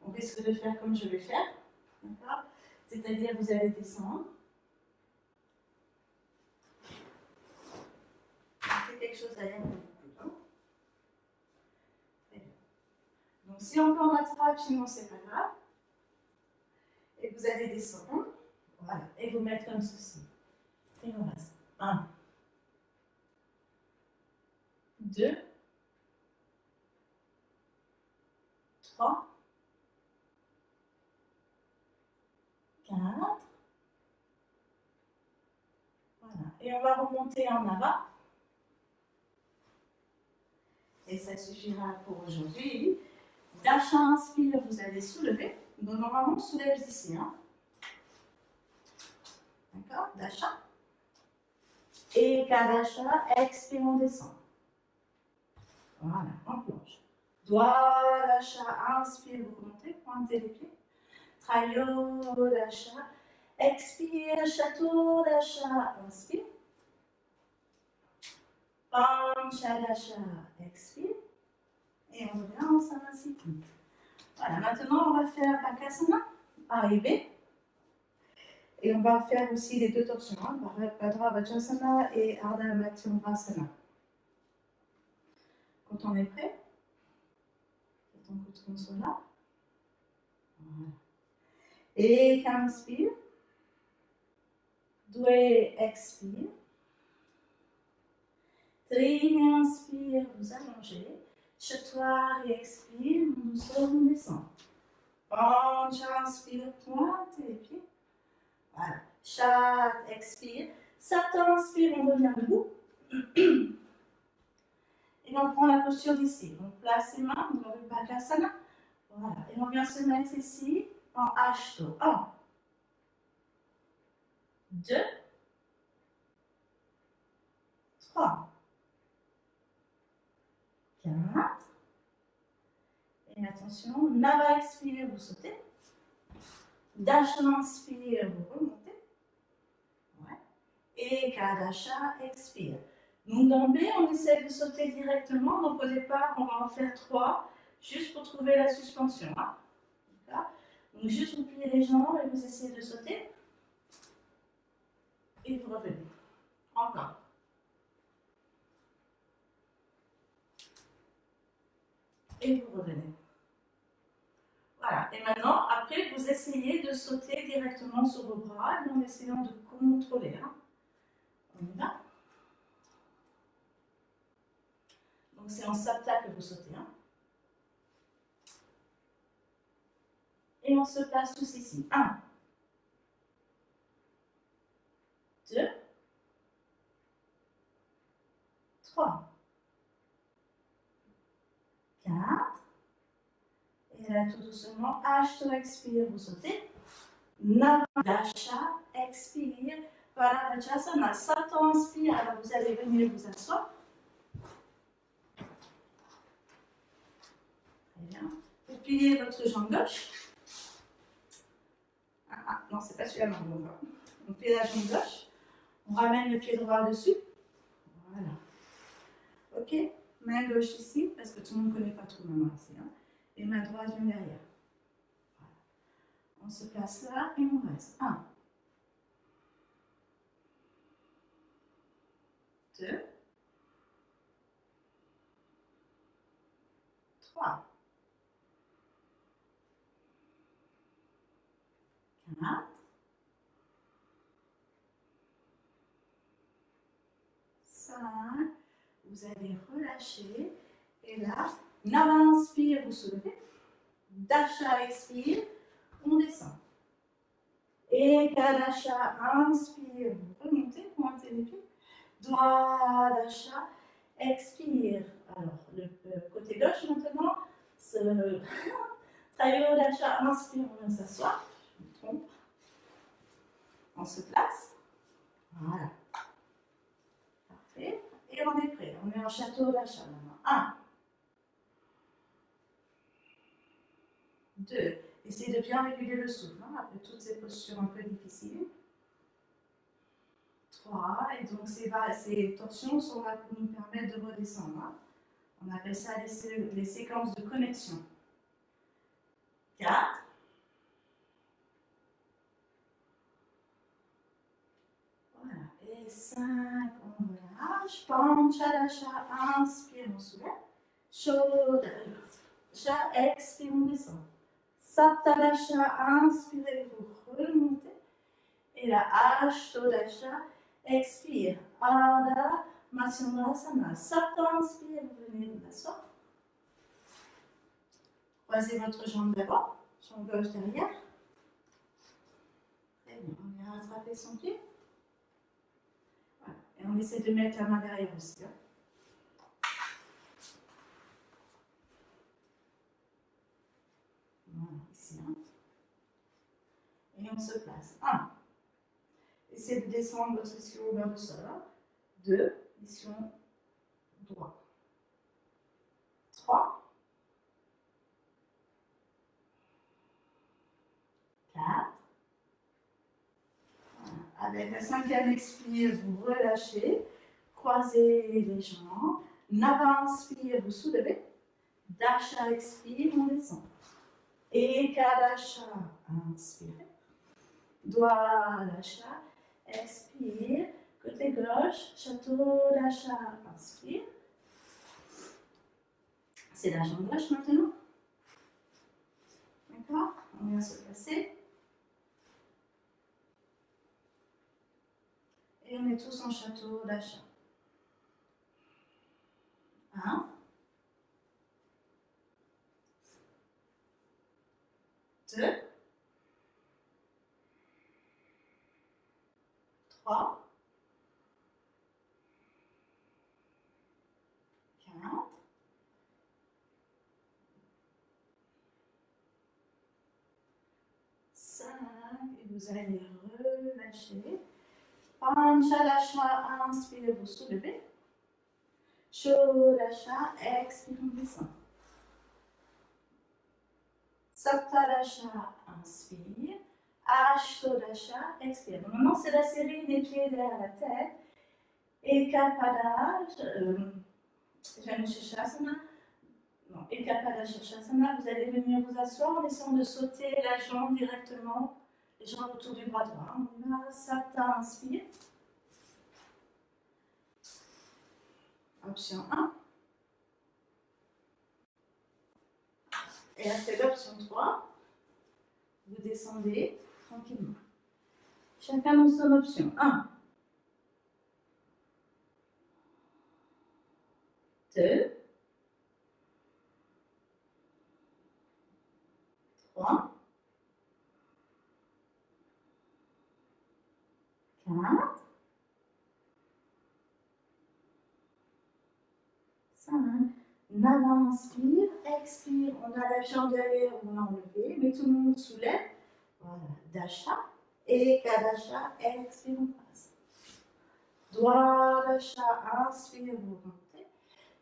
S1: on risque de faire comme je vais faire. D'accord? C'est-à-dire, vous allez descendre. C'est quelque chose d'ailleurs pour vous. Donc, si on peut en attraper, sinon c'est pas grave. Et vous allez descendre. Voilà. Et vous mettre comme ceci. Et on reste. 1, 2, 3, 4. Voilà. Et on va remonter en avant. Et ça suffira pour aujourd'hui. Dasha, inspire, vous allez soulever. Donc, normalement, on soulève ici. Hein. D'accord? Dasha. Et Kadasha, expire, on descend. Voilà, on plonge. Dwadasha, inspire, vous remontez, pointez les pieds. Trayodasha, expire, Chaturdasha, inspire. Panchadasha, expire. Et on revient en Samasthiti. Voilà, maintenant on va faire Bakasana, A et B. Et on va faire aussi les deux torsions, hein, Bhadravatsasana et Ardha Matyambrasana. Quand on est prêt, j'attends que tout le monde soit là. Voilà. Et inspire. Dwe, expire. Trini, inspire, vous allongez. Chatwari, expire, nous sommes descend. Pancha, inspire, pointe les pieds. Voilà. Chat, expire. Satan, inspire, on revient debout. Et on prend la posture d'ici. On place les mains dans le Bakasana. Voilà. Et on vient se mettre ici en Ashto. 1, 2, 3, 4. Et attention, Nava expire, vous sautez. Dasha inspire, vous remontez. Ouais. Et Kadasha expire. Donc dans B, on essaie de sauter directement. Donc au départ, on va en faire 3, juste pour trouver la suspension. Hein. Donc juste vous pliez les jambes et vous essayez de sauter. Et vous revenez. Encore. Et vous revenez. Et maintenant, après, vous essayez de sauter directement sur vos bras en essayant de contrôler. Hein. On y va. Donc, c'est en sapta que vous sautez. Hein. Et on se place tous ici. 1, 2, 3, 4. Et là, tout doucement, Ashto, expire, vous sautez. Navadasha, expire. Voilà, Vajrasana, Satan, inspire. Alors, vous allez venir vous asseoir. Très bien. Vous pliez votre jambe gauche. Non, c'est pas celui-là, non. On plie la jambe gauche. On ramène le pied droit dessus. Voilà. Ok. Main gauche ici, parce que tout le monde ne connaît pas trop ma main ici. Hein. Et main droite vient derrière. Voilà. On se place là et on reste. 1, 2, 3, 4, 5. Vous allez relâcher. Et là, Nava inspire, vous soulevez. Dasha expire, on descend. Et Kadasha inspire, vous remontez, pointez les pieds. Dwadasha expire. Alors, le côté gauche maintenant. Trayodasha inspire, on vient s'asseoir. Je me trompe. On se place. Voilà. Parfait. Et on est prêt. On est en château d'achat maintenant. 1, 2. Essayez de bien réguler le souffle hein, après toutes ces postures un peu difficiles. 3. Et donc ces torsions sont là pour nous permettre de redescendre. Hein. On appelle ça les séquences de connexion. 4. Voilà. Et 5. On relâche. Panchadasha, inspire, on soulève. Shodasha, expire, on descend. Saptadasha, inspirez, vous remontez. Et la Ashtodasha, expire. Ardha Matsyasana. Sapta, inspire, vous venez vous asseoir. Croisez votre jambe d'avant, jambe gauche derrière. Très bien, on vient rattraper son pied. Voilà. Et on essaie de mettre la main derrière aussi. Hein. Voilà, ici. Hein. Et on se place. 1. Essayez de descendre votre ischio vers le sol. 2. Ischio droit. 3. 4. Voilà. Avec la 5e expire, vous relâchez. Croisez les jambes. Nava inspire, vous soulevez. Dasha expire, on descend. Ekadasha, inspire. Dwadasha, expire. Côté gauche, Chatodasha, inspire. C'est la jambe gauche maintenant. D'accord? On vient se placer. Et on est tous en Chatodasha. 1. 2. 3. 4. 5. Et vous allez relâcher. Panchadasha, inspirez, vous soulevez. Shodasha, expire, on descend. Saptadasha, inspire. Ashtodasha, expire. Donc maintenant, c'est la série des pieds derrière la tête. Ekapada, Janushashasana. Non, Ekapada Shashasana. Vous allez venir vous asseoir en essayant de sauter la jambe directement, les jambes autour du bras droit. On a Sapta, inspire. Option 1. Et après l'option 3. descendez tranquillement. Chacun dans son option. 1, 2, 3, 4, 5. Nana inspire, expire. On a la jambe derrière, on a enlevé, mais tout le monde soulève. Voilà, dasha. Et kadasha, expire, on passe. Dwadasha, inspire, vous montez.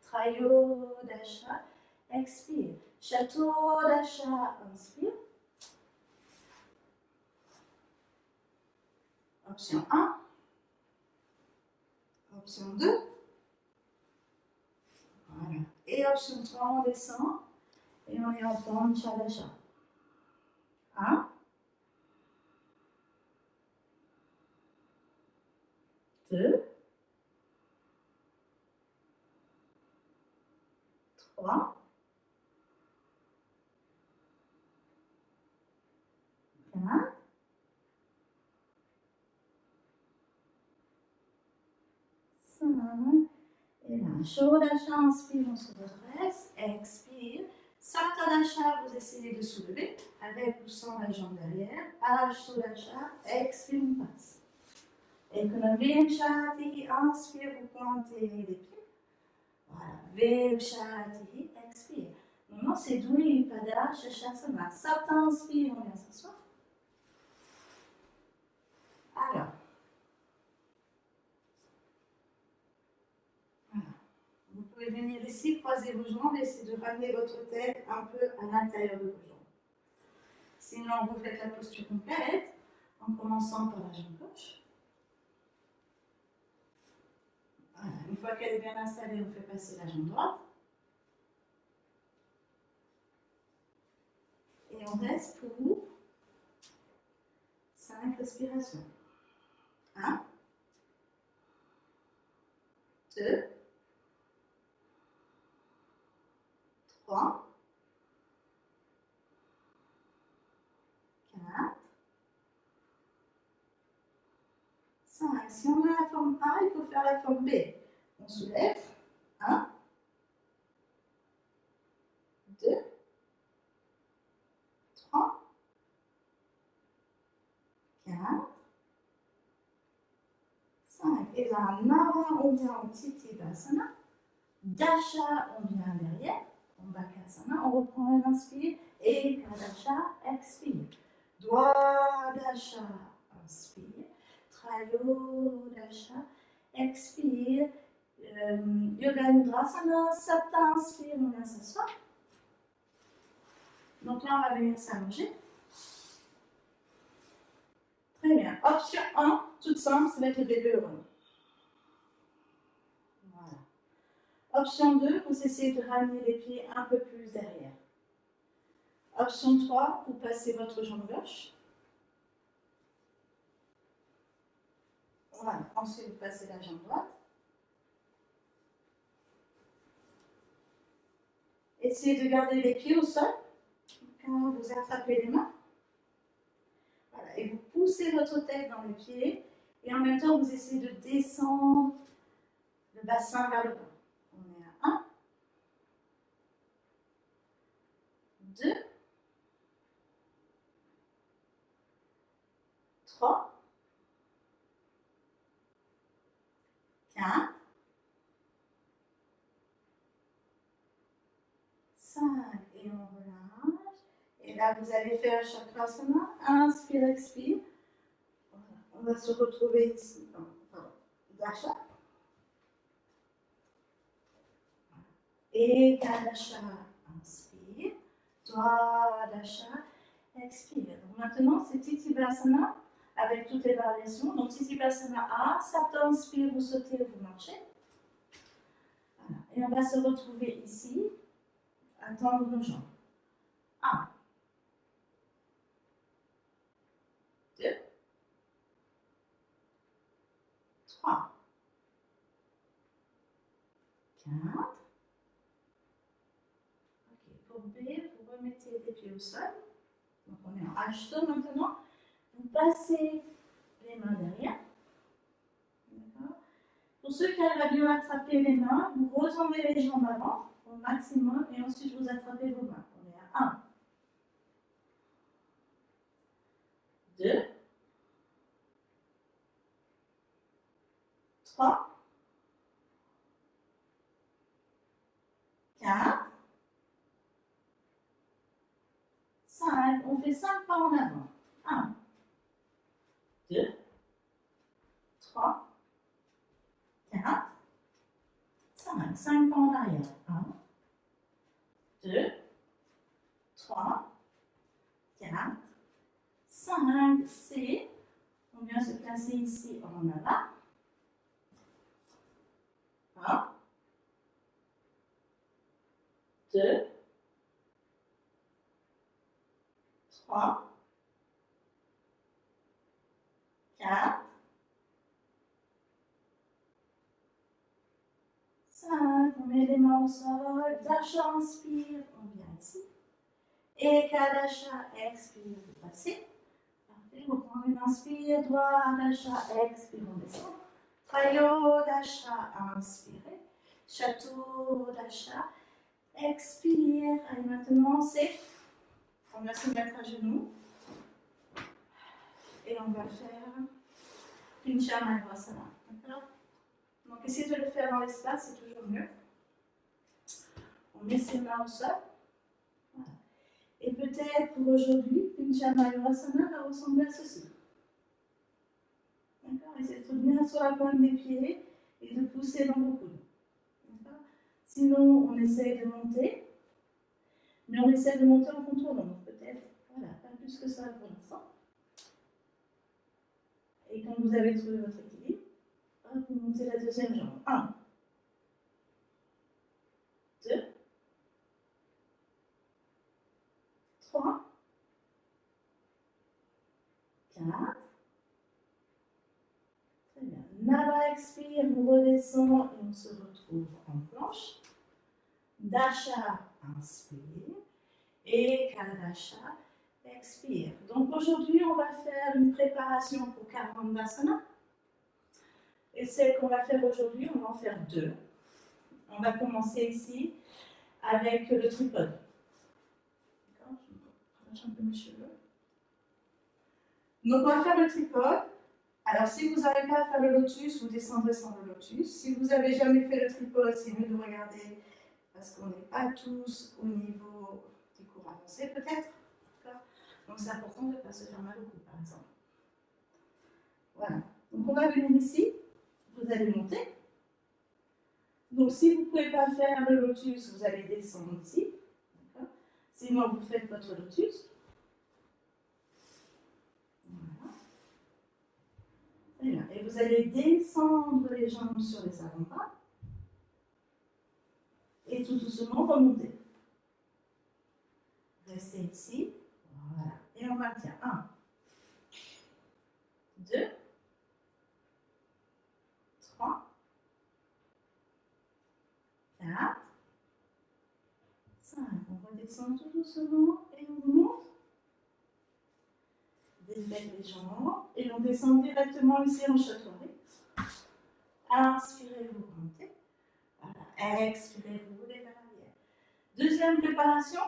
S1: Trayodasha, expire. Chatodasha, inspire. Option 1. Option 2. Voilà. Et option 3, on descend. Et on est en forme Chadasha. 1. 2. 3. 4. 5. Et là, Shodasha, inspire, on se redresse. Expire. Satadasha, vous essayez de soulever avec ou sans la jambe derrière. Ashodasha, expire, on passe. Ekonovimshati, inspire, vous pointez les pieds. Voilà. Vimshati, expire. Maintenant, c'est Dwi Pada Shashasana. Sata, inspire, on vient s'asseoir. Alors. Vous pouvez venir ici, croiser vos jambes, essayez de ramener votre tête un peu à l'intérieur de vos jambes. Sinon, vous faites la posture complète en commençant par la jambe gauche. Voilà. Une fois qu'elle est bien installée, on fait passer la jambe droite. Et on reste pour 5 respirations. 1, 2, 3, 4, 5. Si on a la forme A, il faut faire la forme B. On soulève. 1, 2, 3, 4, 5. Et là, Nava, on vient en Titivasana. Dasha, on vient derrière. On Bakasana, on reprend un inspire. Et Kadasha, expire. Dwadasha, inspire. Trayodasha, expire. Yoga Nidrasana, Sapta, inspire, on vient s'asseoir. Donc là, on va venir s'allonger. Très bien. Option 1, toute simple, c'est mettre le bébé heureux. Voilà. Option 2, vous essayez de ramener les pieds un peu plus derrière. Option 3, vous passez votre jambe gauche. Voilà. Ensuite, vous passez la jambe droite. Essayez de garder les pieds au sol. Quand vous attrapez les mains. Voilà. Et vous poussez votre tête dans les pieds. Et en même temps, vous essayez de descendre le bassin vers le bas. On est à 1, 2, 3, 4, 5. Et on relâche. Et là, vous allez faire chakrasana. Inspire, expire. Voilà. On va se retrouver ici. Pardon. Dasha. Et Kadasha. Inspire. Dwadasha. Expire. Donc maintenant, c'est Titivasana avec toutes les variations. Donc Titivasana A, Sapta, inspire, vous sautez, vous marchez. Voilà. Et on va se retrouver ici, à tendre nos jambes. 1, 2, 3, 4. Ok, pour B, vous remettez les pieds au sol. Donc on est en H2 maintenant. Vous passez les mains derrière. D'accord. Pour ceux qui arrivent à bien attraper les mains, vous retournez les jambes avant au maximum et ensuite vous attrapez vos mains. On est à 1, 2, 3, 4, 5. On fait 5 pas en avant. 1, 2, 3, 4, 5. 5 pas en arrière. 1, 2, 3, 4, 5. C. On vient se placer ici en avant. 1, 2, 3, 4, 5. On met les mains au sol. Dasha, inspire. On vient ici. Et Kadasha, expire. Vous passez. Parfait. Vous prenez une inspire. Doigt, Dasha, expire. On descend. Trayo, Dasha, inspirez. Château, Dasha, expire. Allez, maintenant, on va se mettre à genoux. Et on va faire Pincha Mayurasana. D'accord? Donc, essayez de le faire dans l'espace, c'est toujours mieux. On met ses mains au sol. Voilà. Et peut-être pour aujourd'hui, Pincha Mayurasana va ressembler à ceci. D'accord? Essayez de tenir sur la pointe des pieds et de pousser dans vos coudes. Sinon, on essaye de monter, mais on essaie de monter en contournant. Donc peut-être, voilà, pas plus que ça pour l'instant. Et quand vous avez trouvé votre équilibre, vous montez la deuxième jambe. 1, 2, 3, 4. Très bien. Nava expire, on redescend et on se retrouve en planche. Dasha, inspire. Et Kadasha, expire. Donc aujourd'hui, on va faire une préparation pour Karandasana. Et celle qu'on va faire aujourd'hui, on va en faire 2. On va commencer ici avec le tripode. D'accord? Je relâche un peu mes cheveux. Donc on va faire le tripode. Alors si vous n'arrivez pas à faire le lotus, vous descendrez sans le lotus. Si vous n'avez jamais fait le tripode, c'est mieux de regarder parce qu'on n'est pas tous au niveau des cours avancés peut-être. Donc c'est important de ne pas se faire mal au cou par exemple. Voilà. Donc on va venir ici. Vous allez monter. Donc si vous ne pouvez pas faire le lotus, vous allez descendre ici. Sinon, vous faites votre lotus. Voilà. Et, là. Et vous allez descendre les jambes sur les avant-bras. Et tout doucement remonter. Restez ici. Voilà. Et on maintient. 1, 2, 3, 4, 5. On redescend tout doucement et on remonte. Défaites les jambes et on descend directement ici en châteaurie. Inspirez, vous remontez. Voilà. Expirez, vous roulez vers l'arrière. Deuxième préparation,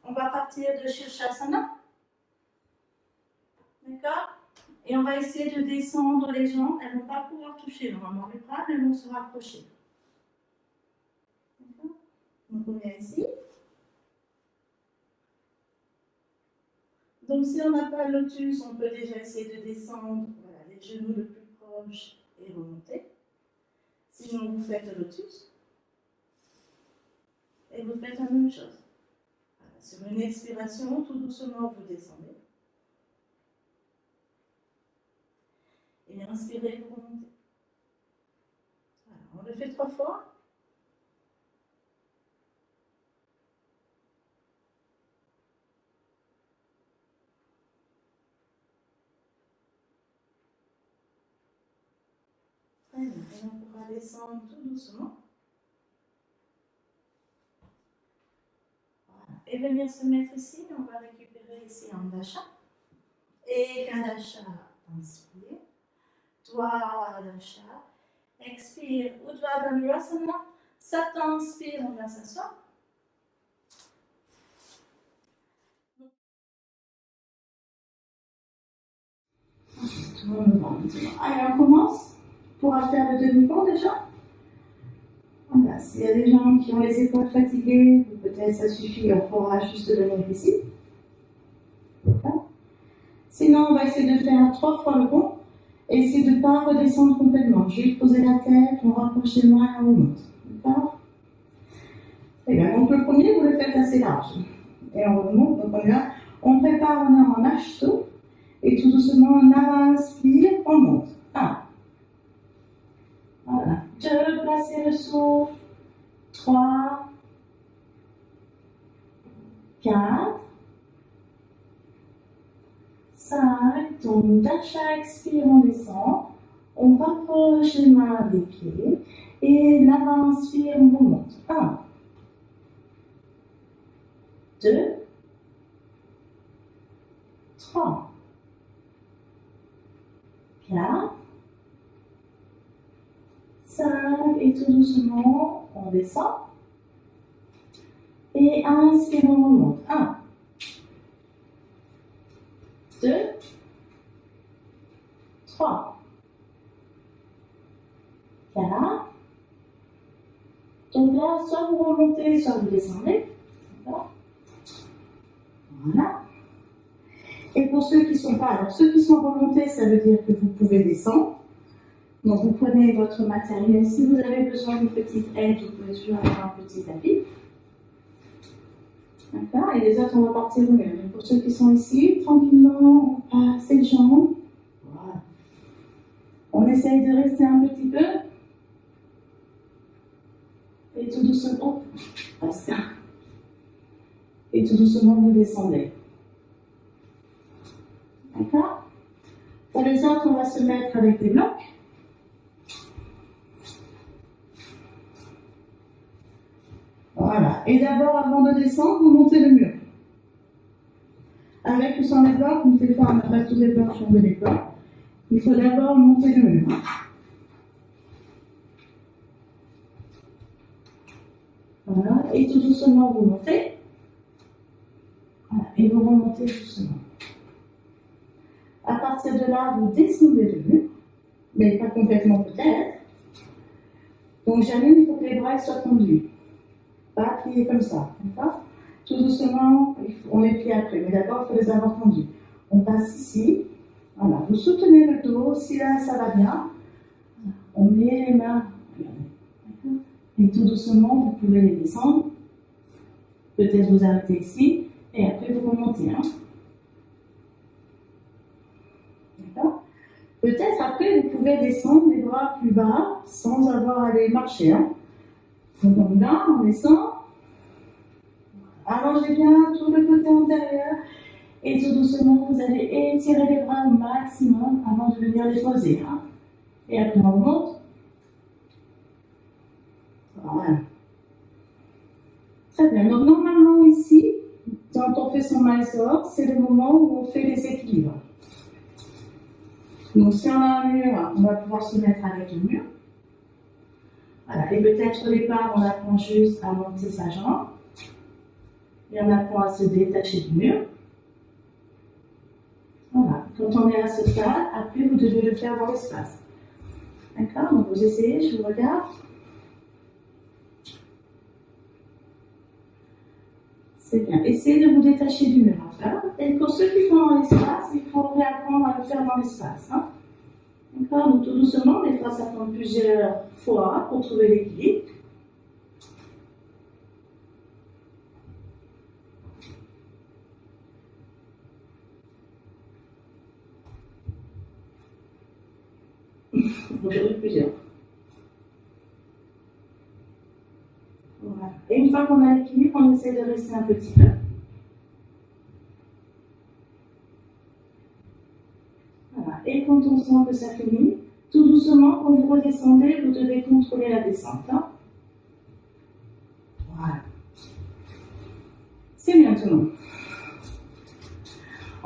S1: on va partir de Shirshasana. D'accord? Et on va essayer de descendre les jambes. Elles ne vont pas pouvoir toucher normalement les bras, mais elles vont se rapprocher. D'accord? Donc on vient ici. Donc si on n'a pas le lotus, on peut déjà essayer de descendre voilà, les genoux le plus proches et remonter. Sinon vous faites le lotus. Et vous faites la même chose. Voilà, sur une expiration, tout doucement vous descendez. Et inspirez, vous remontez. Voilà, on le fait 3 fois. Très bien. Et on pourra descendre tout doucement. Voilà. Et venir se mettre ici. On va récupérer trouver ici en d'achat. Et d'achat, inspire. Doigt d'achat. Expire. Urdhva Dhanurasana. Sapta inspire, on vient s'asseoir. Allez, on commence. On pourra faire le demi-pont déjà. Voilà, s'il y a des gens qui ont les épaules fatiguées, peut-être ça suffit, on pourra juste venir ici. Sinon, on va essayer de faire 3 fois le pont et essayer de ne pas redescendre complètement. Juste poser la tête, on rapproche les mains et on remonte. D'accord? Très bien. Donc le premier, vous le faites assez large. Et on remonte. Donc on est là. On prépare, on est en ashto. Et tout doucement, on inspire, on monte. 1. Voilà. 2, placez le souffle. 3. 4. 5. Donc, d'achat, expire, on descend. On rapproche les mains des pieds. Et là, on inspire, on remonte. 1. 2. 3. 4. 5. Et tout doucement, on descend. Et inspire, on remonte. 1. 2. 3. 4. Donc là, soit vous remontez, soit vous descendez. D'accord? Voilà. Et pour ceux qui ne sont pas, alors ceux qui sont remontés, ça veut dire que vous pouvez descendre. Donc vous prenez votre matériel. Si vous avez besoin d'une petite aide, vous pouvez toujours avoir un petit tapis. D'accord? Et les autres, on va partir au mieux. Donc pour ceux qui sont ici, tranquillement, on passe les jambes. Voilà. On essaye de rester un petit peu. Et tout doucement, passe. Et tout doucement, vous descendez. D'accord? Pour les autres, on va se mettre avec des blocs. Voilà. Et d'abord, avant de descendre, vous montez le mur. Avec ou sans les blocs, on fait faire, on n'a pas tous les blocs, on veut les blocs. Il faut d'abord monter le mur. Voilà. Et tout doucement, vous montez. Voilà. Et vous remontez doucement. À partir de là, vous descendez le mur, mais pas complètement peut-être. Donc, jamais il faut que les bras soient tendus. Pas pliés comme ça, d'accord? Tout doucement, on les plie après, mais d'abord, il faut les avoir tendus. On passe ici, voilà, vous soutenez le dos, si là, ça va bien, on met les mains, d'accord? Et tout doucement, vous pouvez les descendre, peut-être vous arrêtez ici, et après vous remontez, hein? D'accord? Peut-être après, vous pouvez descendre les bras plus bas, sans avoir à aller marcher, hein? Donc on y va, on descend. Allongez bien tout le côté antérieur. Et tout doucement, vous allez étirer les bras au maximum avant de venir les poser. Hein. Et après on remonte. Voilà. Très bien. Donc normalement ici, quand on fait son Mysore, c'est le moment où on fait les équilibres. Donc si on a un mur, on va pouvoir se mettre avec le mur. Voilà, et peut-être au départ, on apprend juste à monter sa jambe. Et on apprend à se détacher du mur. Voilà, quand on est à ce stade, après vous devez le faire dans l'espace. D'accord? Donc vous essayez, je vous regarde. C'est bien. Essayez de vous détacher du mur. Enfin. Et pour ceux qui font dans l'espace, il faut réapprendre à le faire dans l'espace. Hein? D'accord? Donc tout doucement, des fois ça prend plusieurs fois pour trouver l'équilibre. Aujourd'hui plusieurs. Voilà. Et une fois qu'on a l'équilibre, on essaie de rester un petit peu. Voilà. Et quand on sent que ça finit, tout doucement, quand vous redescendez, vous devez contrôler la descente. Hein. Voilà. C'est bien tout le monde.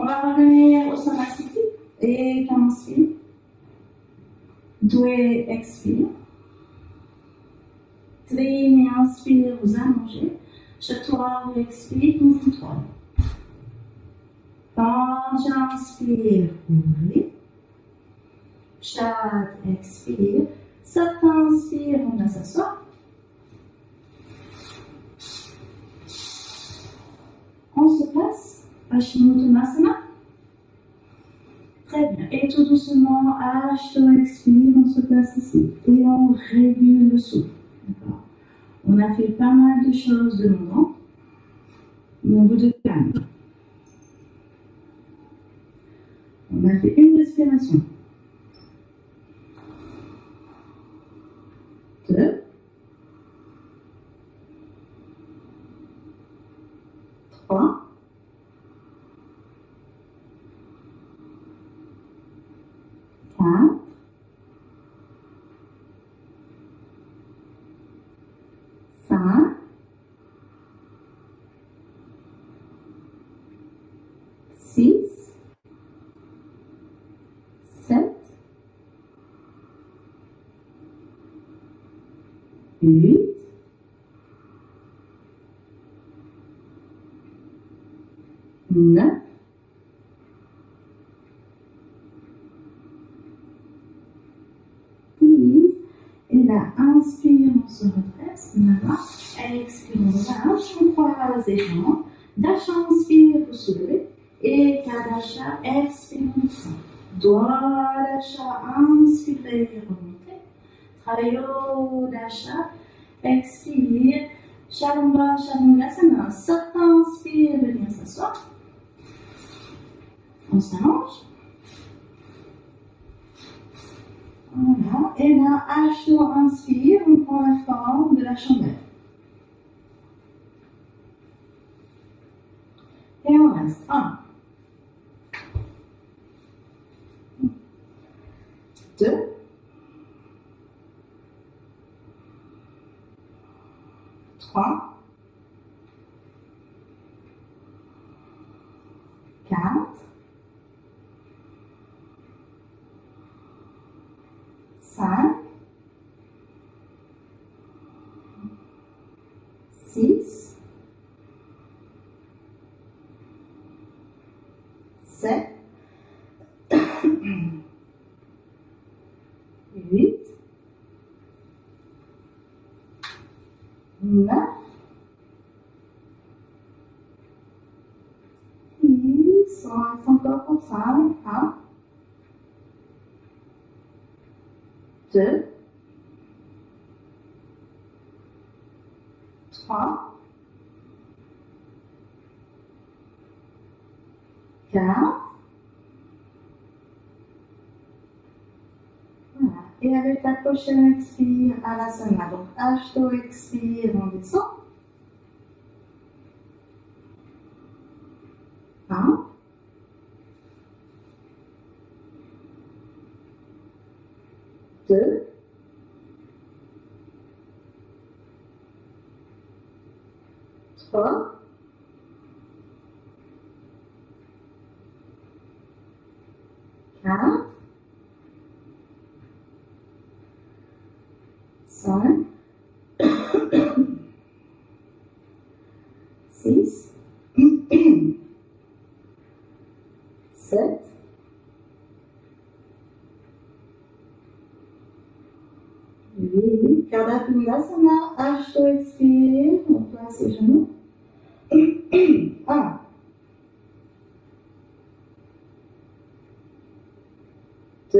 S1: On va revenir au somatique et commencer. Doué, expire. Traîne, inspire, vous allongez. Chatoire, expire, mouvement 3. Quand j'inspire, ouvrez. Chat, expire. Sat, inspire, on va s'asseoir. On se place. Paschimottanasana. Très bien. Et tout doucement, Ashto expire, on se place ici. Et on régule le souffle. D'accord. On a fait pas mal de choses de moment. Au bout de calme. On a fait une respiration. 2. 3. 4. 5. 6. 7. 8. 9. 10. Et là, inspire, on se redresse. Maintenant, expire, on relâche. On croise les jambes. Dasha, inspire, vous soulevez. Et Kadasha, expire, on descend. Doigt Dasha, inspire, remontez. Trayo Dasha, expire. Shalomba, Shalomgasana. Sat, inspire, venir s'asseoir. On s'allonge. Voilà. Et là, Ashto inspire, on prend la forme de la chandelle. Et on reste. 1. 2. 3. 4. 5. 6. 7. 8. 9. 10. On reste encore comme ça. 1. 2. 3. 4. Voilà. Et avec la prochaine expire, Alasana. Donc, Ashto expire, on descend. 1. 2. 3. 4. 5. 6. 7. 8. Kardapindasana, Ashto expire, on place les genoux. 1. 2.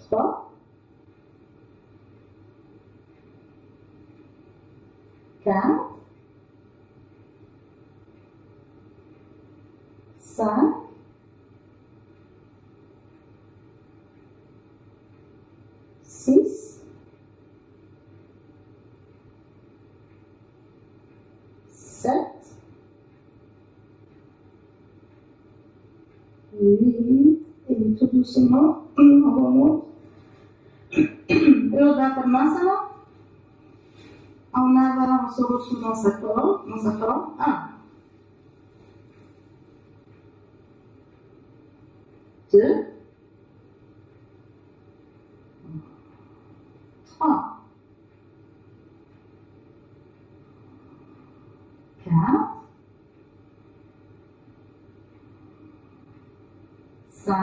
S1: 3. 4. 5. 6. 7. 8. Et tout doucement, on remonte. Urdhva Padmasana. En aval, on se retrouve dans sa forme. 1, 2, 3, 4, 5,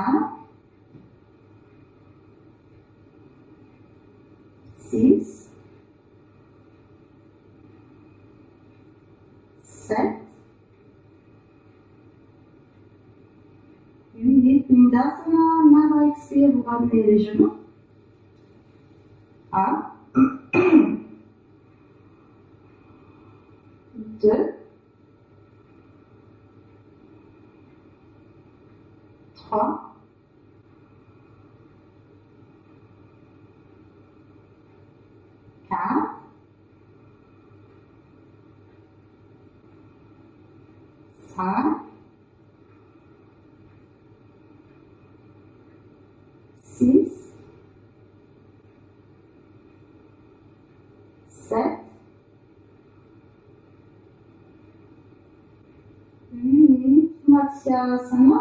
S1: 6, 7, 8, Pindasana, Nava expire, vous ramenez les genoux. 1, 2, 3, 4, 5, 6, 7, 8, Matsyasana.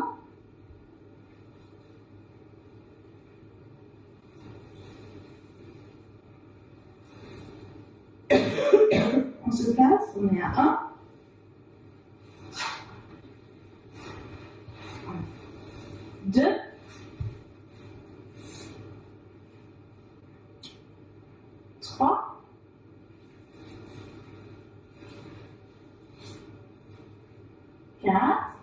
S1: On se place, on est à 1. 2, 3, 4,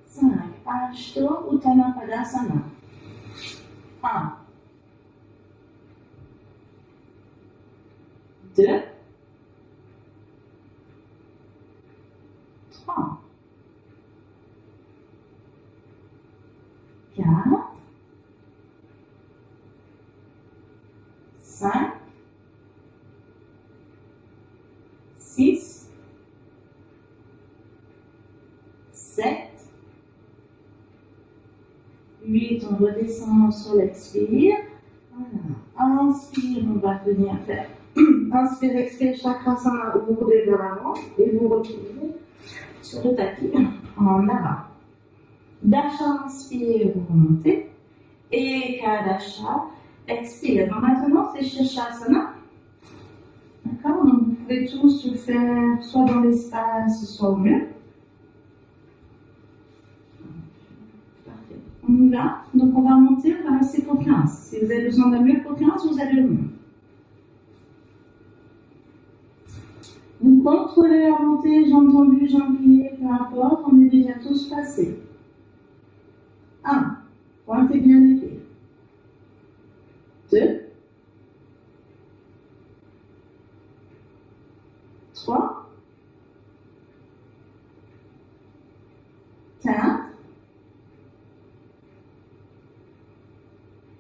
S1: 5, Ashto Uttana Padasana. 1, 2, 3, 4, 5, 6, 7, 8, on redescend sur l'expire. Voilà. Inspire, on va venir faire. Inspire, expire, chakrasana, vous roulez vers l'avant et vous retrouvez sur le tapis en avant. Dasha, inspire, vous remontez. Et Kadasha, expire. Donc maintenant, c'est Shirshasana. D'accord? Donc vous pouvez tous le faire soit dans l'espace, soit au mur. Parfait. On y va. Donc on va remonter, on va rester pour 15. Si vous avez besoin d'un mur pour 15, vous allez au mur. Vous contrôlez la montée, jambes tendues, jambes pliées, peu importe, on est déjà tous passés. 1. Pointez bien les pieds. 2. 3. 4.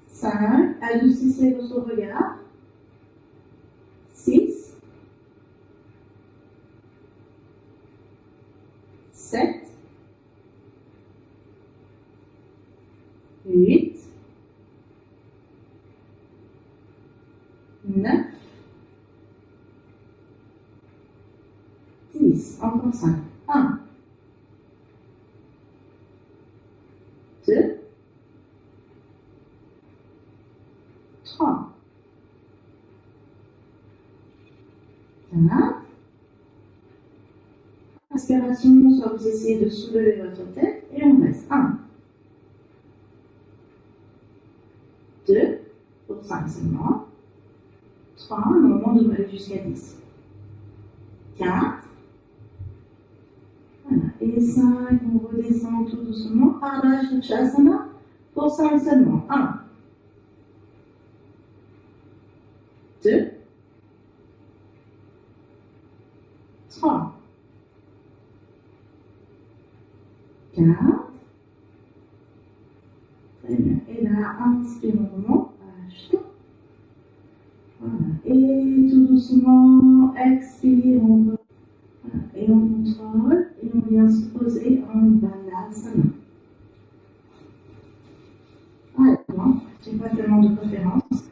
S1: 5. Adoucissez votre regard. 6. 7, 8, 9, 10. Encore 5. 1, 2, 3, 4. Inspiration, soit vous essayez de soulever votre tête et on reste. 1, 2, pour 5 seulement. 3, le moment de aller jusqu'à 10. 4. Voilà. Et 5, on redescend tout doucement. Ardha Shirshasana pour 5 seulement. 1, 2, 3. 4. Très bien. Et là, inspire, on remonte. Voilà. Et tout doucement, expire, on va. Voilà. Et on contrôle. Et on vient se poser en Balasana. Voilà. Je n'ai pas tellement de préférence.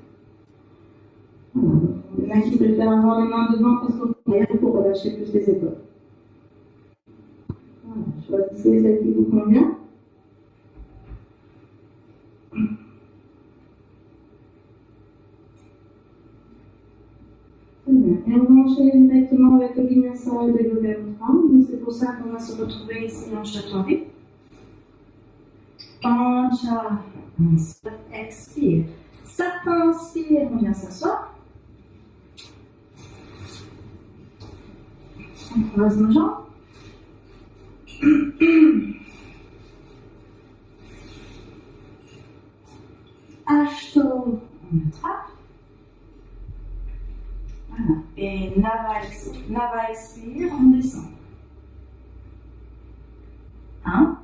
S1: Quelqu'un qui préfère avoir les mains devant parce qu'on pour relâcher plus les épaules. Voilà, choisissez celle qui vous convient. Très bien. Et on va enchaîner directement avec le vinyasa de Yoga Nidra. Donc c'est pour ça qu'on va se retrouver ici en Chaturanga. Pancha, expire. Sapin, inspire, on vient s'asseoir. On croise nos jambes. Ashto, on attrape. Voilà. Et Nava expire, on descend. 1,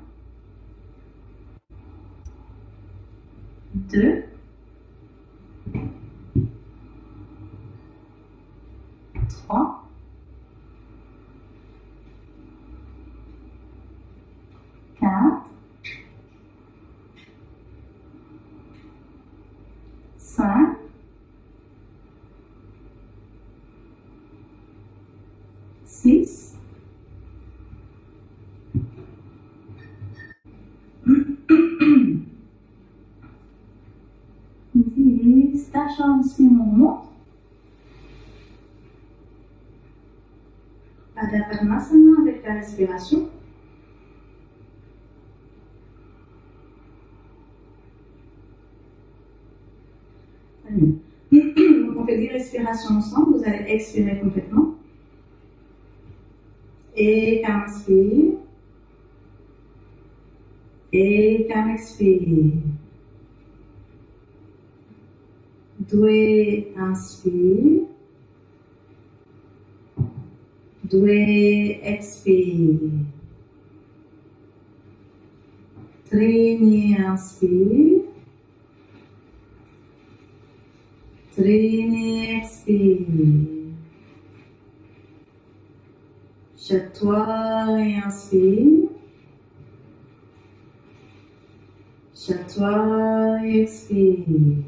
S1: 2, 3, 4, 5, 6, 10, tâche à inspirer, on monte. Pada Padmasana avec la respiration. Donc on fait 10 respirations ensemble, vous allez expirer complètement. Et qu'un inspire. Et qu'un expire. Doué inspire. Doué expire. Trini inspire. Trini expire. Chatoire et inspire. Chatoire et expire.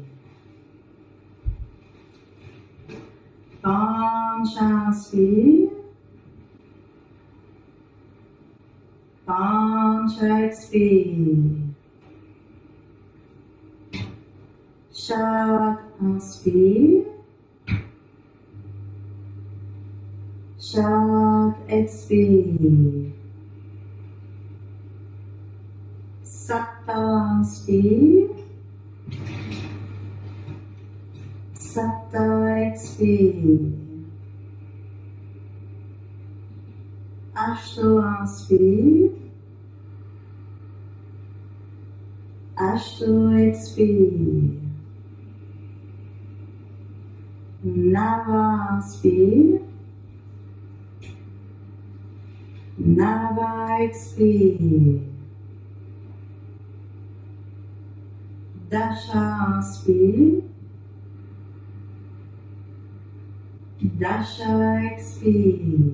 S1: Pancha inspire. Pancha expire. Shat inspire. Shat expire. Satta inspire. Satta expire. Ashto inspire. Ashto expire. Nava inspire. Nava expire. Dasha inspire. Dasha expire.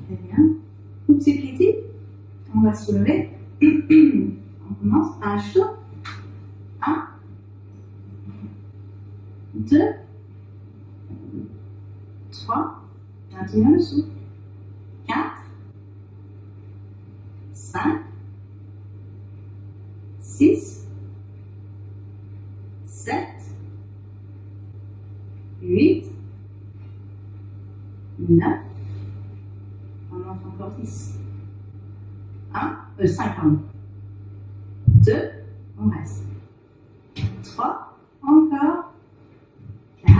S1: Très bien. Utsupliti. On va se lever. On commence. Ashto. 1, 2, 3, maintenez le souffle. 4, 5, 6, 7, 8, 9, on monte encore 10. 5, pardon. 2, on reste. 3, encore. 4.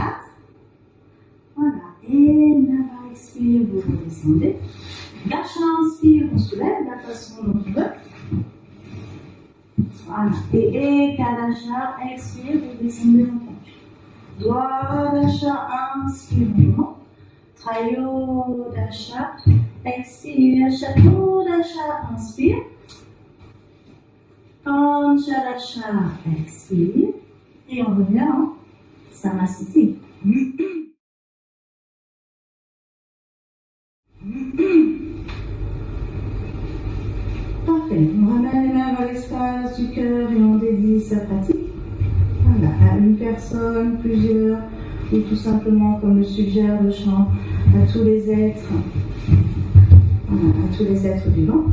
S1: Voilà. Et Nava expire, vous redescendez. Dasha inspire, on soulève de la façon dont on veut. Voilà. Et Ekadasha expire, vous descendez en penche. Dwadasha inspire, on monte. Trayodasha expire. Chaturdasha inspire. Panchadasha expire. Et on revient en Samasthiti. Parfait. On ramène les mains vers l'espace du cœur et on dédie sa pratique. personne, plusieurs, ou tout simplement, comme le suggère le chant, à tous les êtres, à tous les êtres vivants.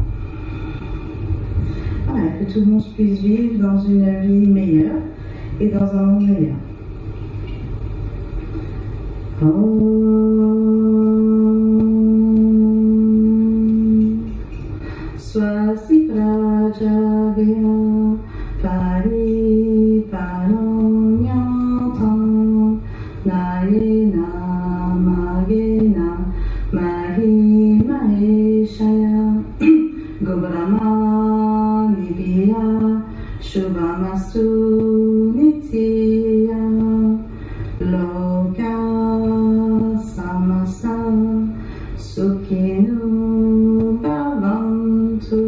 S1: Voilà, que tout le monde puisse vivre dans une vie meilleure et dans un monde meilleur. Swasti Prajagya Pari Panonyantam Nayena Magena Mahi Maheshaya Gobrahma Nibira Shubhamastu Nitya Loka Samasta Sukhinu Bhavantu.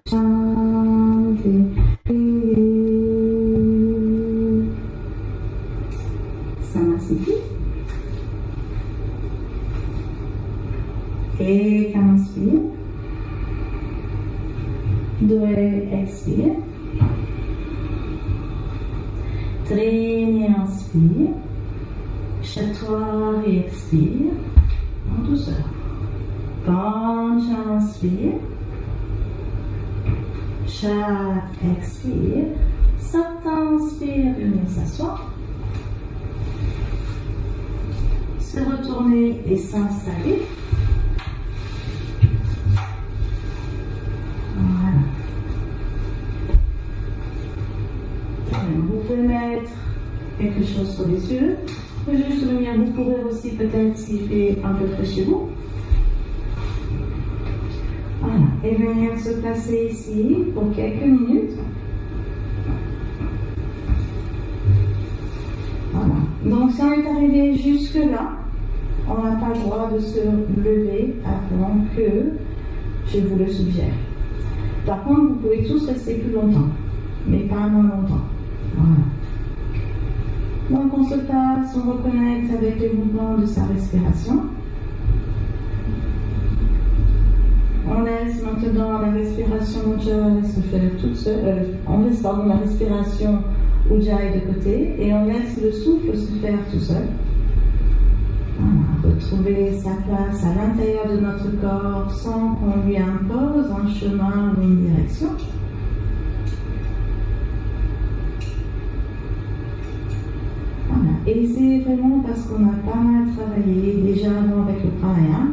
S1: Shanti. Samasiti. Et quand on inspire, deux expire, Trini inspire, Chatoire et expire, en douceur. Pancha inspire, Chat expire, Sapta inspire, venir s'asseoir, se retourner et s'installer. Voilà. Vous pouvez mettre quelque chose sur les yeux. Juste venir, vous pourrez aussi peut-être s'il fait un peu frais chez vous. Voilà. Et venir se placer ici pour quelques minutes. Voilà. Donc si on est arrivé jusque là, on n'a pas le droit de se lever avant que je vous le suggère. Par contre, vous pouvez tous rester plus longtemps, mais pas moins longtemps. Voilà. Donc on se passe, on reconnecte avec les mouvements de sa respiration. On laisse maintenant la respiration Ujjayi se faire toute seule. On laisse la respiration Ujjayi de côté et on laisse le souffle se faire tout seul. Voilà, retrouver sa place à l'intérieur de notre corps sans qu'on lui impose un chemin ou une direction. Voilà. Et c'est vraiment parce qu'on a pas mal travaillé déjà avant avec le pranayama,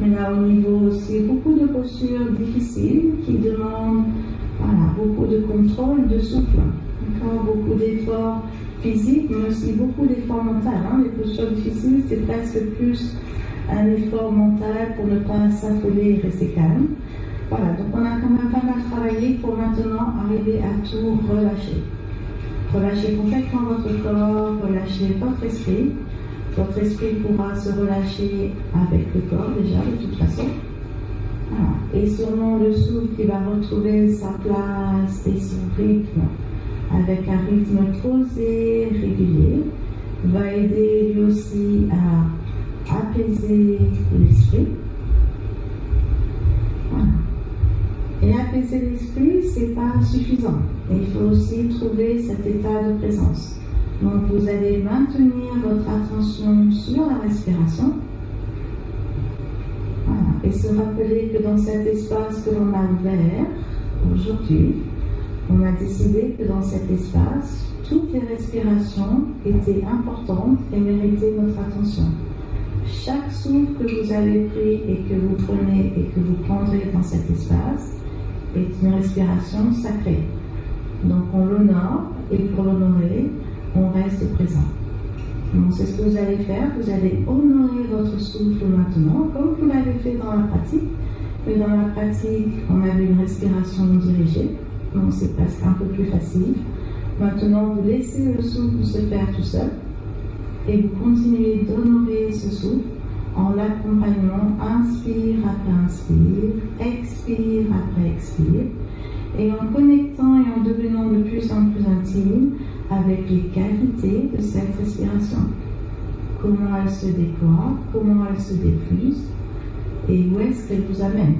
S1: mais là au niveau aussi beaucoup de postures difficiles qui demandent beaucoup de contrôle de souffle, beaucoup d'efforts physiques, mais aussi beaucoup d'efforts mentaux. Les postures difficiles, c'est presque plus un effort mental pour ne pas s'affoler et rester calme. Voilà, donc on a quand même pas mal travaillé pour maintenant arriver à tout relâcher. Relâchez complètement votre corps, relâchez votre esprit. Votre esprit pourra se relâcher avec le corps déjà de toute façon. Voilà. Et sûrement le souffle qui va retrouver sa place et son rythme avec un rythme posé, régulier, va aider lui aussi à apaiser l'esprit. Voilà. Et apaiser l'esprit, c'est pas suffisant. Et il faut aussi trouver cet état de présence. Donc vous allez maintenir votre attention sur la respiration. Voilà. Et se rappeler que dans cet espace que l'on a ouvert aujourd'hui, on a décidé que dans cet espace, toutes les respirations étaient importantes et méritaient notre attention. Chaque souffle que vous avez pris et que vous prenez et que vous prendrez dans cet espace est une respiration sacrée. Donc on l'honore et pour l'honorer, on reste présent. Donc c'est ce que vous allez faire. Vous allez honorer votre souffle maintenant, comme vous l'avez fait dans la pratique. Mais dans la pratique, on avait une respiration dirigée. Donc c'est presque un peu plus facile. Maintenant, vous laissez le souffle se faire tout seul et vous continuez d'honorer ce souffle en l'accompagnant inspire après inspire, expire après expire, et en connectant et en devenant de plus en plus intime avec les qualités de cette respiration. Comment elle se déploie, comment elle se diffuse, et où est-ce qu'elle vous amène.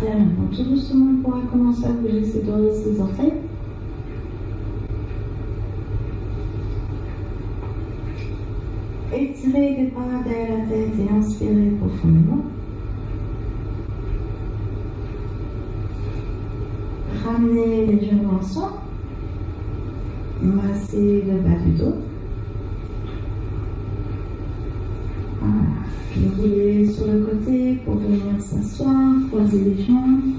S1: Très bien. Donc, tout doucement, on pourra commencer à bouger ses doigts et ses orteils. Étirez les bras derrière la tête et inspirez profondément. Ramenez les genoux ensemble. Massez le bas du dos. Voilà. Puis roulez sur le côté pour venir s'asseoir, croiser les jambes.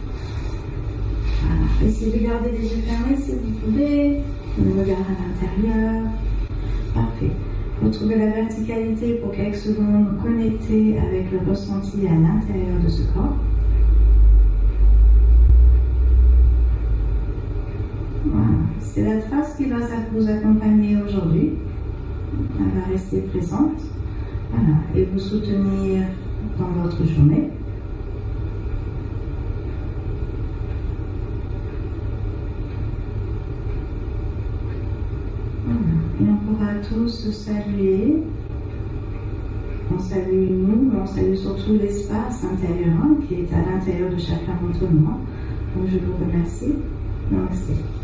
S1: Voilà. Essayez de garder les yeux fermés si vous pouvez. Le regard à l'intérieur. Parfait. Retrouvez la verticalité pour quelques secondes, connectez avec le ressenti à l'intérieur de ce corps. Voilà. C'est la trace qui va vous accompagner aujourd'hui. Elle va rester présente. Voilà. Et vous soutenir dans votre journée. Et on pourra tous se saluer. On salue nous, mais on salue surtout l'espace intérieur qui est à l'intérieur de chacun d'entre nous. Donc je vous remercie. Namaste.